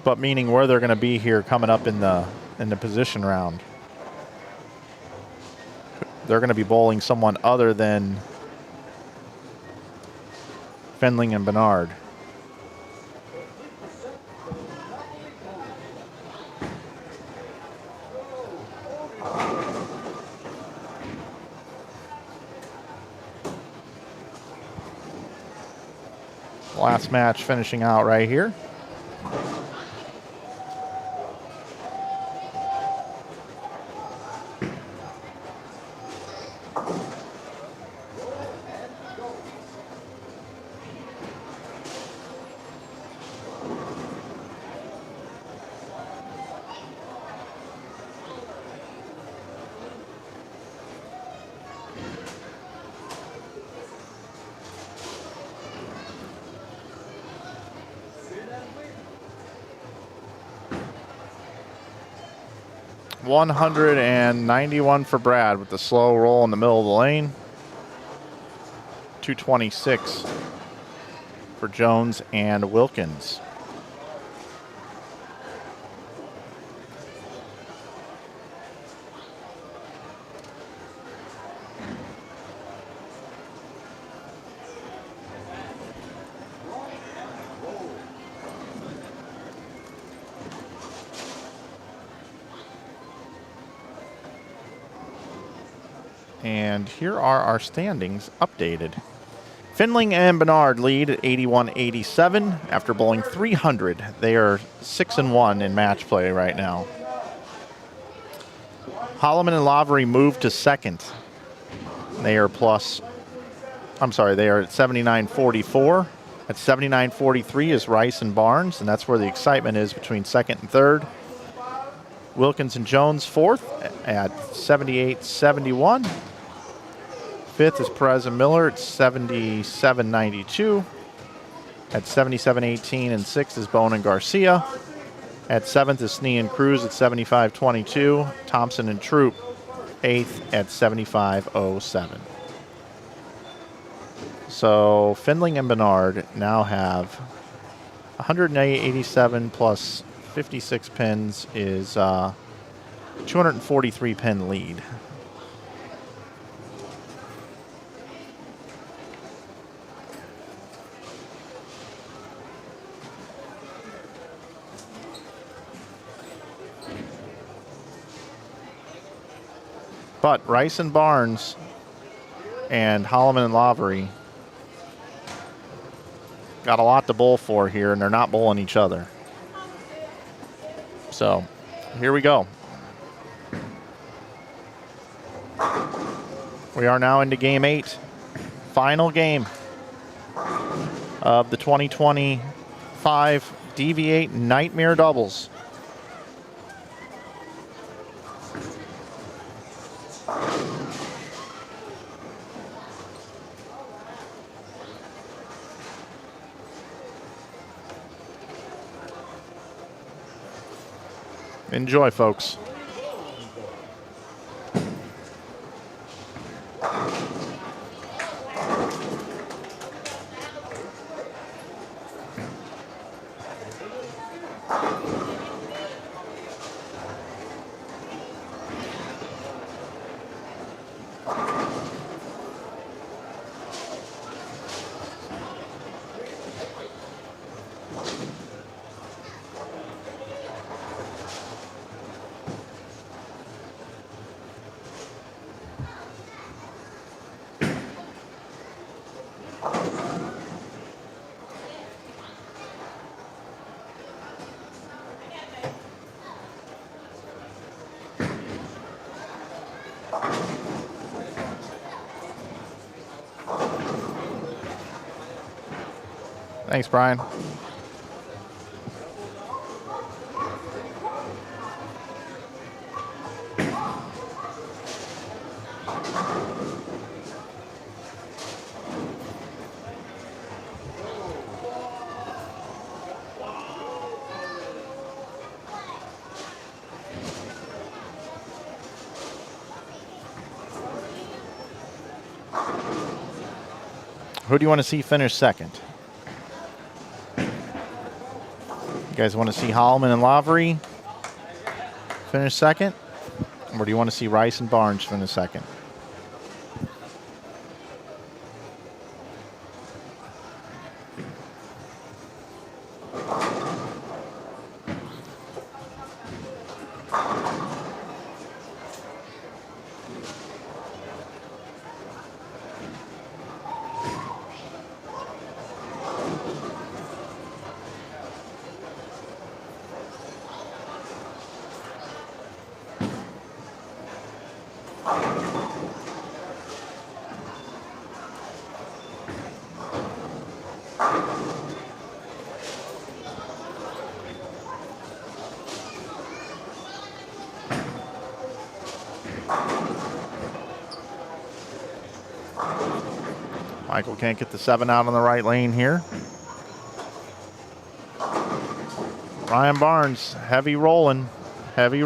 but meaning where they're going to be here coming up in the position round. They're going to be bowling someone other than Findling and Bernard. Last match finishing out right here. $191 for Brad with the slow roll in the middle of the lane. $226 for Jones and Wilkins. And here are our standings updated. Findling and Bernard lead at 81-87 after bowling 300. They are 6-1 in match play right now. Holloman and Lavery move to second. They are at 79-44. At 79-43 is Rice and Barnes, and that's where the excitement is between second and third. Wilkins and Jones fourth at 78-71. Fifth is Perez and Miller at 77-92. At 77-18 and sixth is Bone and Garcia. At seventh is Snee and Cruz at 75-22. Thompson and Troop eighth at 75-07. So Findling and Bernard now have 187 plus 56 pins is 243 pin lead. But Rice and Barnes and Holloman and Lavery got a lot to bowl for here, and they're not bowling each other. So here we go. We are now into game 8, final game of the 2025 DV8 Nightmare Doubles. Enjoy, folks. Thanks, Brian. Who do you want to see finish second? You guys want to see Holloman and Lavery finish second? Or do you want to see Rice and Barnes finish second? Michael can't get the 7 out on the right lane here. Ryan Barnes, heavy rolling. 2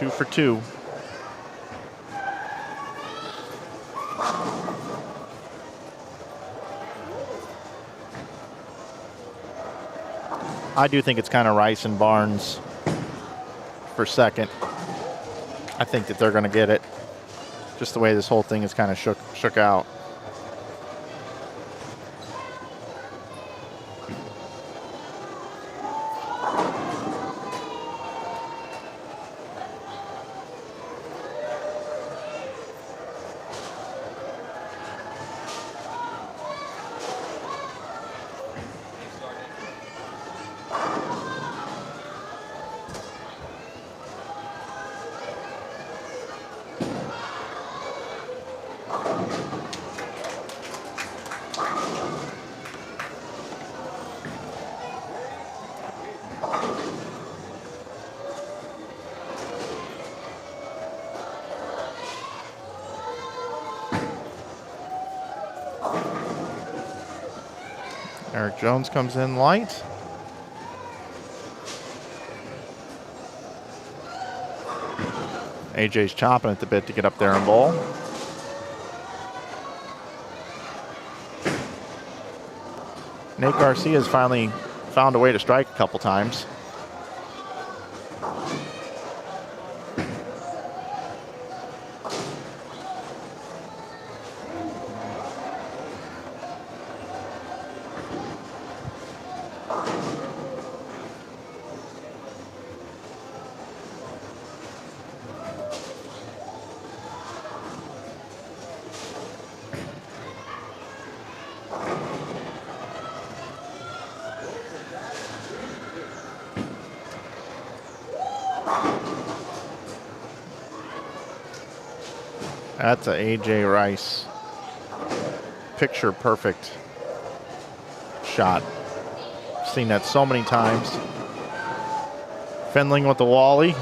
for 2. I do think it's kind of Rice and Barnes for second. I think that they're going to get it. Just the way this whole thing is kind of shook out. Eric Jones comes in light. AJ's chomping at the bit to get up there and bowl. Nate Garcia's finally found a way to strike a couple times. That's a AJ Rice picture perfect shot. Seen that so many times. Fendling with the Wally.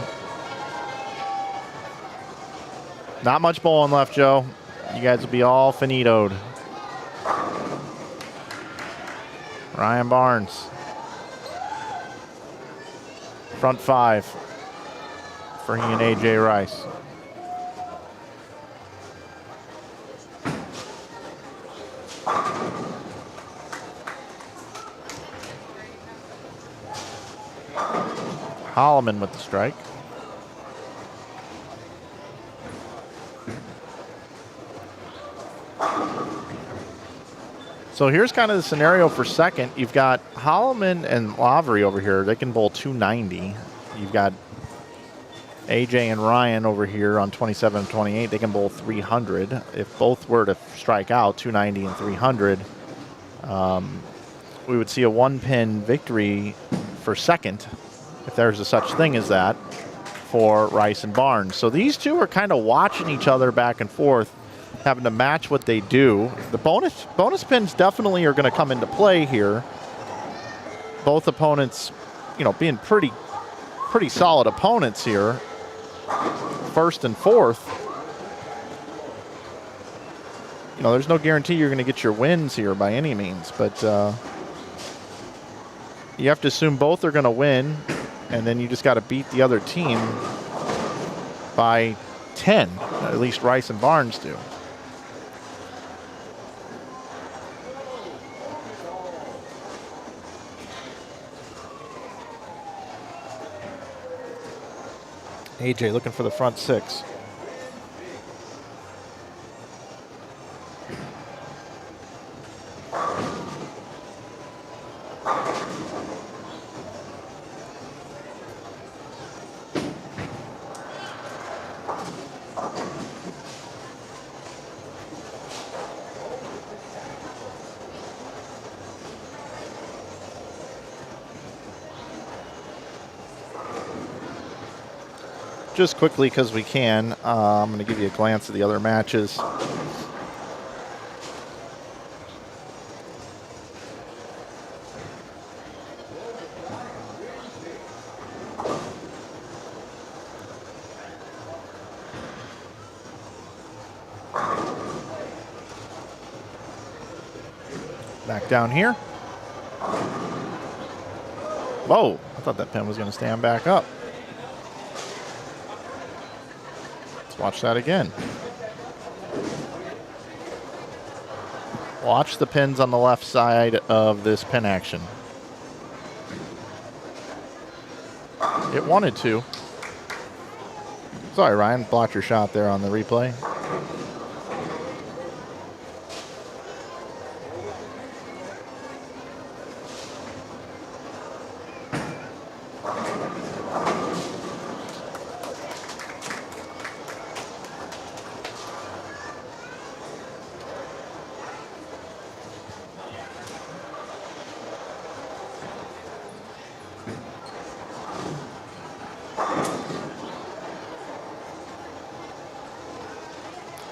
Not much bowling left, Joe. You guys will be all finitoed. Ryan Barnes. Front five for he and AJ Rice. Holloman with the strike. So here's kind of the scenario for second. You've got Holloman and Lavery over here. They can bowl 290. You've got AJ and Ryan over here on 27 and 28. They can bowl 300. If both were to strike out, 290 and 300, we would see a one-pin victory for second, if there's a such thing as that, for Rice and Barnes. So these two are kind of watching each other back and forth, having to match what they do. The bonus pins definitely are going to come into play here. Both opponents, you know, being pretty solid opponents here, first and fourth. You know, there's no guarantee you're going to get your wins here by any means, but you have to assume both are going to win, and then you just got to beat the other team by 10. At least Rice and Barnes do. AJ looking for the front six. Just quickly, because we can, I'm going to give you a glance at the other matches. Back down here. Whoa, I thought that pin was going to stand back up. Watch that again. Watch the pins on the left side of this pin action. It wanted to. Sorry, Ryan, blocked your shot there on the replay.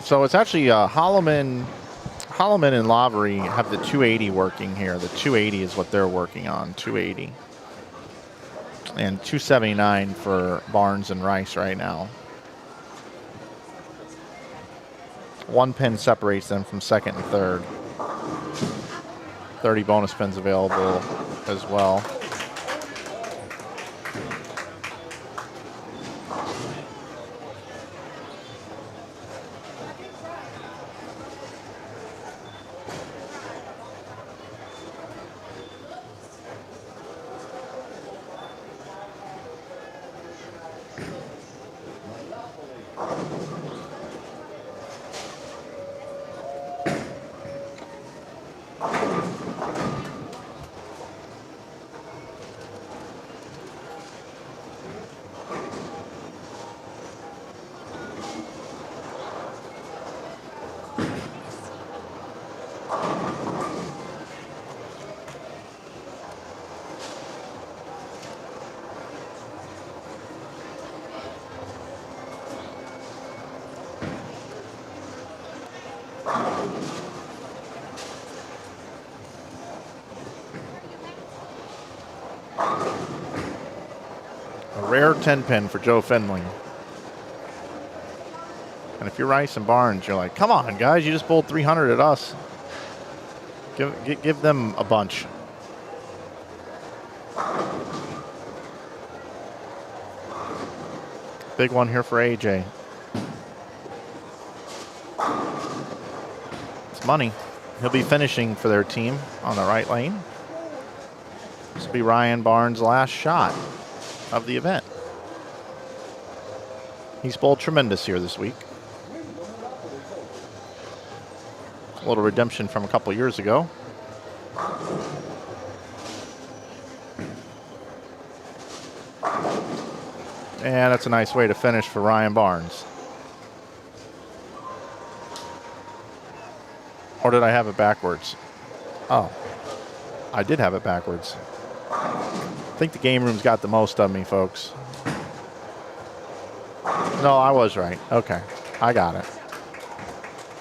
So it's actually Holloman and Lavery have the 280 working here. The 280 is what they're working on, 280. And 279 for Barnes and Rice right now. One pin separates them from second and third. 30 bonus pins available as well. A rare 10 pin for Joe Fendling. And if you're Rice and Barnes, you're like, come on, guys, you just bowled 300 at us. Give them a bunch. Big one here for AJ. It's money. He'll be finishing for their team on the right lane. This will be Ryan Barnes' last shot of the event. He's bowled tremendous here this week. A little redemption from a couple years ago. And that's a nice way to finish for Ryan Barnes. Or did I have it backwards? Oh, I did have it backwards. I think the game room's got the most of me, folks. No, I was right. Okay, I got it.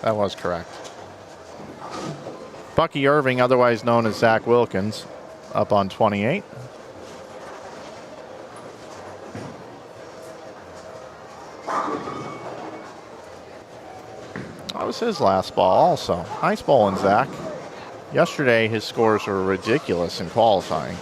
That was correct. Bucky Irving, otherwise known as Zach Wilkins, up on 28. That was his last ball also. Nice bowling, Zach. Yesterday, his scores were ridiculous in qualifying.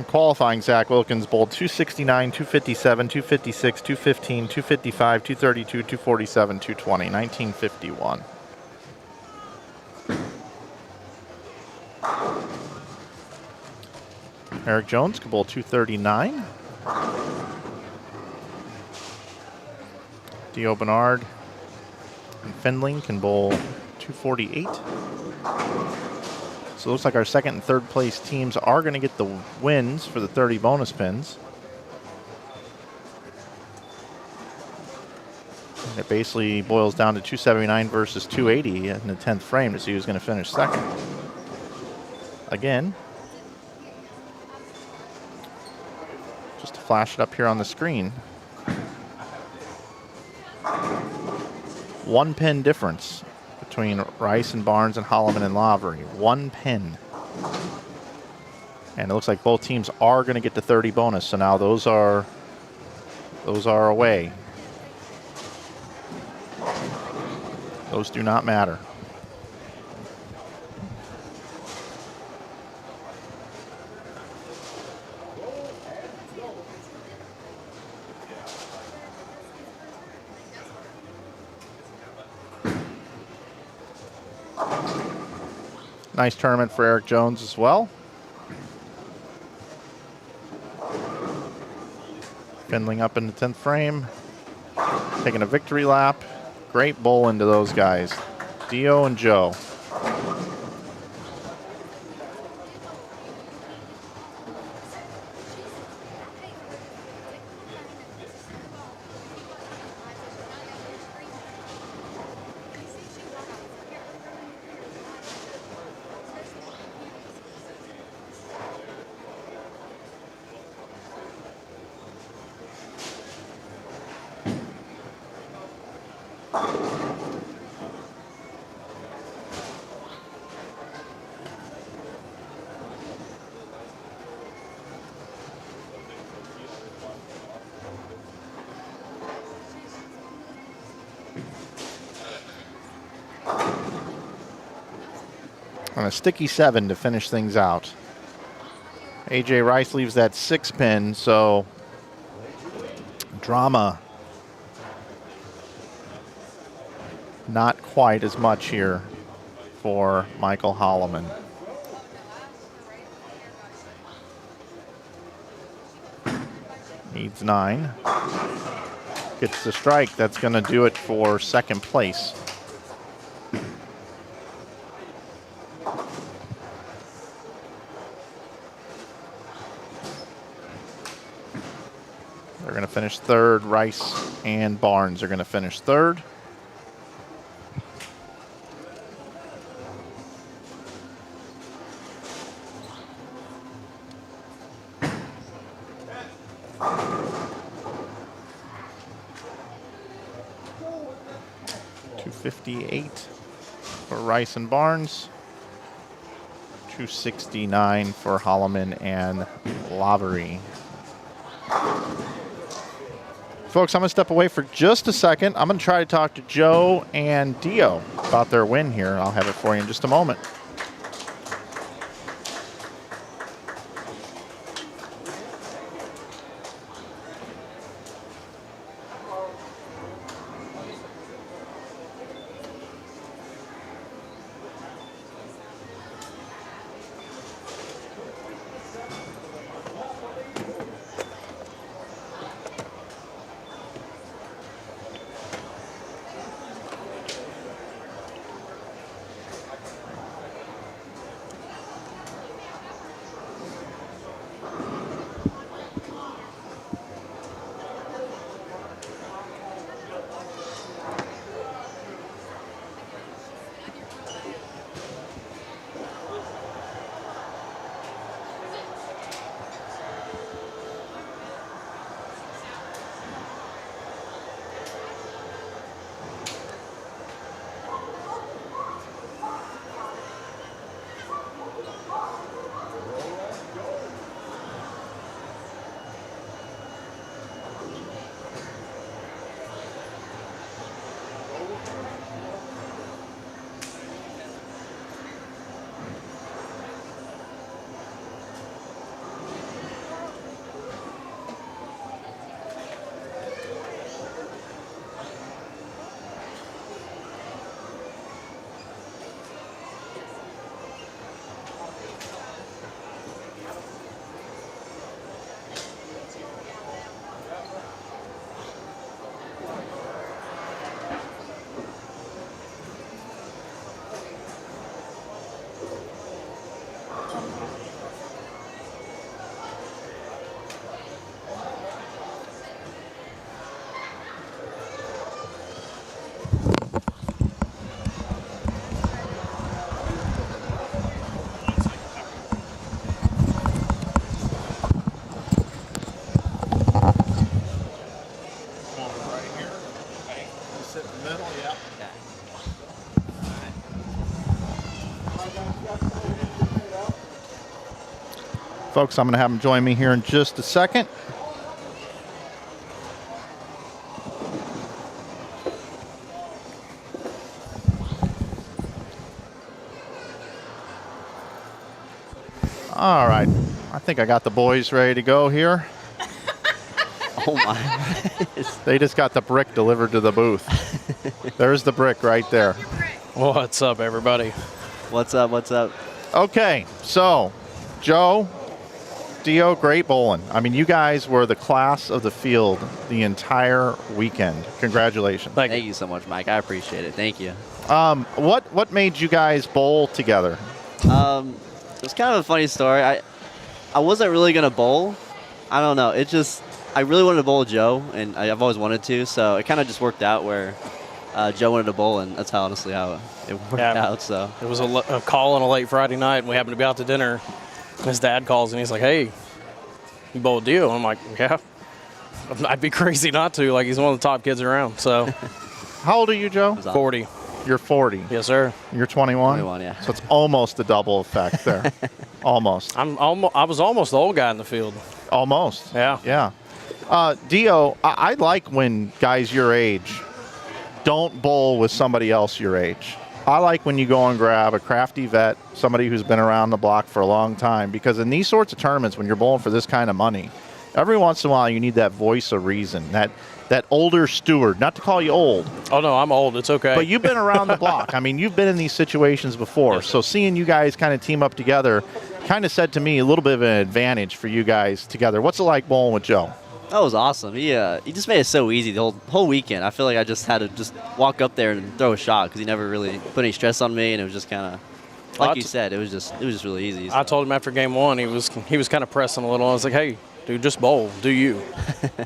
Qualifying, Zach Wilkins bowled 269, 257, 256, 215, 255, 232, 247, 220, 1951. Eric Jones can bowl 239. Dio Bernard and Fendling can bowl 248. So it looks like our second and third place teams are going to get the wins for the 30 bonus pins. And it basically boils down to 279 versus 280 in the 10th frame to see who's going to finish second. Again, just to flash it up here on the screen. 1 pin difference between Rice and Barnes and Holloman and Lavery. 1 pin. And it looks like both teams are going to get the 30 bonus. So now those are away. Those do not matter. Nice tournament for Eric Jones as well. Fendling up in the 10th frame. Taking a victory lap. Great bowl into those guys, Dio and Joe. On a sticky 7 to finish things out. AJ Rice leaves that 6 pin, so drama not quite as much here for Michael Holloman. Needs 9. Gets the strike. That's going to do it for second place. They're going to finish third. Rice and Barnes are going to finish third. $258 for Rice and Barnes. $269 for Holloman and Lavery. Folks, I'm going to step away for just a second. I'm going to try to talk to Joe and Dio about their win here. I'll have it for you in just a moment. Folks, I'm going to have them join me here in just a second. All right. I think I got the boys ready to go here. Oh, my. They just got the brick delivered to the booth. There's the brick right there. What's up, everybody? What's up? What's up? Okay, so, Joe, Dio, great bowling. I mean, you guys were the class of the field the entire weekend. Congratulations. Thank you so much, Mike. I appreciate it. Thank you. What made you guys bowl together? It's kind of a funny story. I wasn't really going to bowl. I don't know. It just, I really wanted to bowl Joe, and I've always wanted to, so it kind of just worked out where Joe wanted to bowl, and that's honestly how it worked out. So it was a call on a late Friday night, and we happened to be out to dinner. His dad calls, and he's like, "Hey, you bowled Dio?" I'm like, "Yeah." I'd be crazy not to. Like, he's one of the top kids around. So How old are you, Joe? 40. You're 40. Yes, sir. You're 21? 21, yeah. So it's almost a double effect there. Almost. I was almost the old guy in the field. Almost. Yeah. Yeah. Dio, I like when guys your age don't bowl with somebody else your age. I like when you go and grab a crafty vet, somebody who's been around the block for a long time, because in these sorts of tournaments, when you're bowling for this kind of money, every once in a while you need that voice of reason, that older steward. Not to call you old. Oh, no, I'm old. It's okay. But you've been around the block. I mean, you've been in these situations before. Yes. So seeing you guys kind of team up together kind of said to me a little bit of an advantage for you guys together. What's it like bowling with Joe? That was awesome. He just made it so easy the whole weekend. I feel like I just had to just walk up there and throw a shot because he never really put any stress on me, and it was just kind of, like you said, it was just really easy. So. I told him after game 1, he was kind of pressing a little. I was like, hey, dude, just bowl. Do you.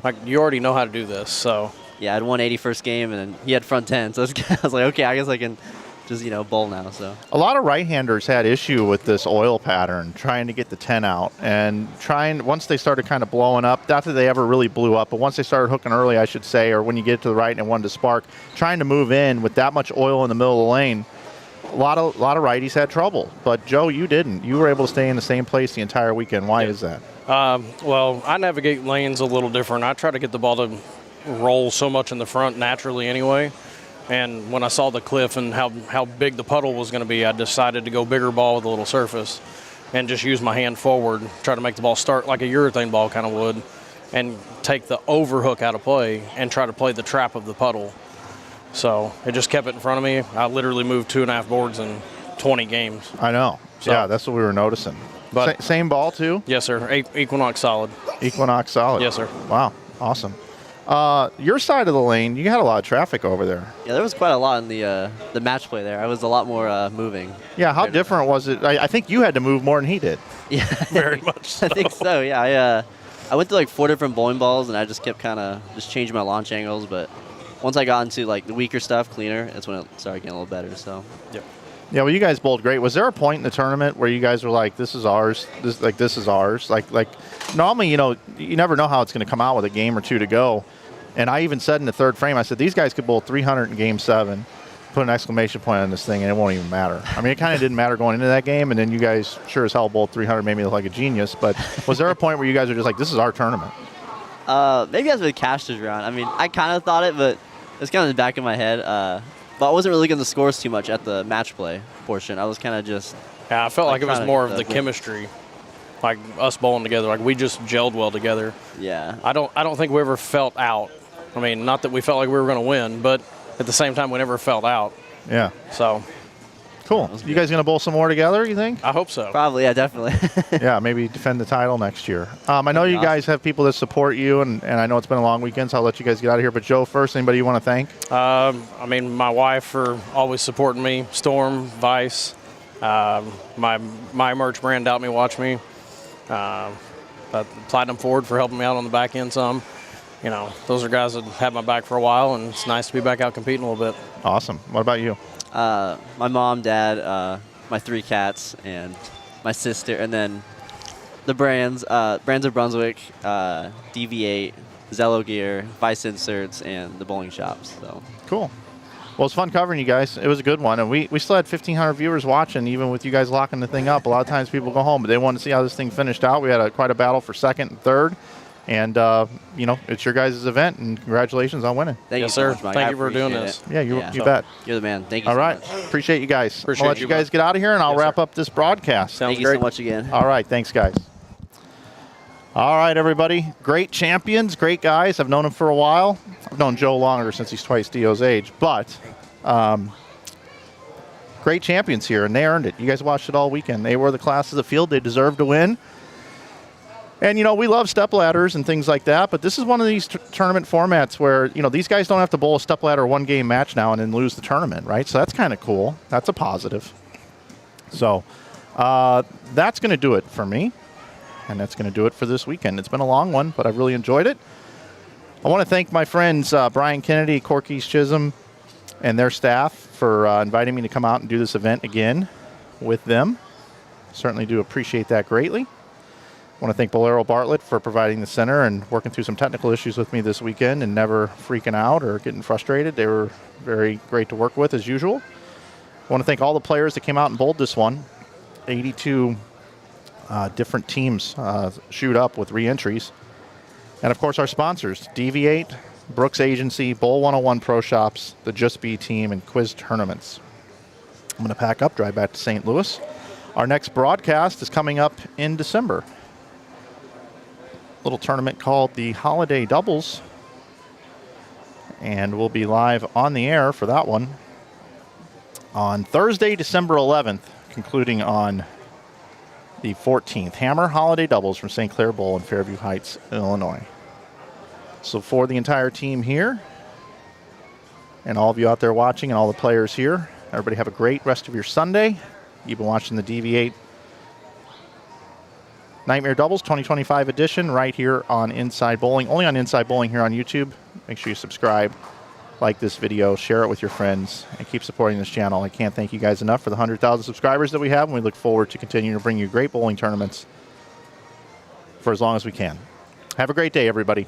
Like, you already know how to do this, so. Yeah, I had 180 first game, and then he had front 10. So I was like, okay, I guess I can just, bowl now. So a lot of right-handers had issue with this oil pattern, trying to get the 10 out, and once they started kind of blowing up, not that they ever really blew up, but once they started hooking early, I should say, or when you get to the right and it wanted to spark, trying to move in with that much oil in the middle of the lane, a lot of righties had trouble. But Joe, you didn't. You were able to stay in the same place the entire weekend. Why is that? Well, I navigate lanes a little different. I try to get the ball to roll so much in the front naturally anyway. And when I saw the cliff and how big the puddle was going to be, I decided to go bigger ball with a little surface and just use my hand forward, try to make the ball start like a urethane ball kind of would, and take the overhook out of play and try to play the trap of the puddle. So it just kept it in front of me. I literally moved 2.5 boards in 20 games. I know. So, yeah, that's what we were noticing. But same ball, too? Yes, sir. Equinox solid. Equinox solid. Yes, sir. Wow. Awesome. Your side of the lane, you had a lot of traffic over there. yeah, there was quite a lot in the match play there. I was a lot more moving. Yeah, how different was it? I think you had to move more than he did. Yeah, Very much so. I think so. Yeah, I went to like 4 different bowling balls, and I just kept kind of just changing my launch angles. But once I got into like the weaker stuff, cleaner, that's when it started getting a little better. So. Yep. Yeah, well, you guys bowled great. Was there a point in the tournament where you guys were like, "This is ours. This is ours"? Like normally, you never know how it's going to come out with a game or two to go. And I even said in the third frame, I said these guys could bowl 300 in Game 7. Put an exclamation point on this thing, and it won't even matter. I mean, it kind of didn't matter going into that game, and then you guys sure as hell bowled 300, made me look like a genius. But was there a point where you guys were just like, "This is our tournament"? Maybe as the casters round. I mean, I kind of thought it, but it's kind of in the back of my head. But I wasn't really getting the scores too much at the match play portion. I was kind of just. Yeah, I felt like it was more of the chemistry, like us bowling together. Like we just gelled well together. Yeah. I don't think we ever felt out. I mean, not that we felt like we were going to win, but at the same time, we never felt out. Yeah. So. Cool. You guys going to bowl some more together, you think? I hope so. Probably, yeah, definitely. Yeah, maybe defend the title next year. I know you guys have people that support you, and I know it's been a long weekend, so I'll let you guys get out of here. But Joe, first, anybody you want to thank? I mean, my wife for always supporting me, Storm, Vice, my merch brand, Doubt Me, Watch Me, Platinum Ford for helping me out on the back end some. Those are guys that had my back for a while, and it's nice to be back out competing a little bit. Awesome. What about you? My mom, dad, my 3 cats, and my sister, and then the brands of Brunswick, DV8, Zello Gear, Vice Inserts, and the bowling shops. So cool. Well, it's fun covering you guys. It was a good one, and we still had 1,500 viewers watching, even with you guys locking the thing up. A lot of times people go home, but they want to see how this thing finished out. We had quite a battle for second and third. And, it's your guys' event, and congratulations on winning. Thank you sir. so much, Mike. Thank I you for doing appreciate this. it. Yeah, you bet. You're the man. Thank you All so right. much. Appreciate you guys. Appreciate I'll let you, you guys get out of here, and I'll Yes, wrap sir. up this broadcast. Sounds Thank you great. so much again. All right. Thanks, guys. All right, everybody. Great champions, great guys. I've known them for a while. I've known Joe longer since he's twice Dio's age, but great champions here, and they earned it. You guys watched it all weekend. They were the class of the field. They deserved to win. And, we love stepladders and things like that, but this is one of these tournament formats where, these guys don't have to bowl a stepladder 1-game match now and then lose the tournament, right? So that's kind of cool. That's a positive. So that's going to do it for me, and that's going to do it for this weekend. It's been a long one, but I've really enjoyed it. I want to thank my friends Brian Kennedy, Corky's Chisholm, and their staff for inviting me to come out and do this event again with them. Certainly do appreciate that greatly. want to thank Bowlero Bartlett for providing the center and working through some technical issues with me this weekend and never freaking out or getting frustrated. They were very great to work with as usual. I want to thank all the players that came out and bowled this one. 82 different teams shoot up with re-entries. And of course our sponsors, DV8, Brooks Agency, Bowl 101 Pro Shops, the Just Be team, and Quis Touraments. I'm going to pack up, drive back to St. Louis. Our next broadcast is coming up in December. Little tournament called the Holiday Doubles, and we'll be live on the air for that one on Thursday, December 11th, concluding on the 14th. Hammer Holiday Doubles from St. Clair Bowl in Fairview Heights, Illinois. So for the entire team here and all of you out there watching and all the players here, everybody have a great rest of your Sunday. You've been watching the DV8 Nightmare Doubles 2025 edition right here on Inside Bowling. Only on Inside Bowling here on YouTube. Make sure you subscribe, like this video, share it with your friends, and keep supporting this channel. I can't thank you guys enough for the 100,000 subscribers that we have, and we look forward to continuing to bring you great bowling tournaments for as long as we can. Have a great day, everybody.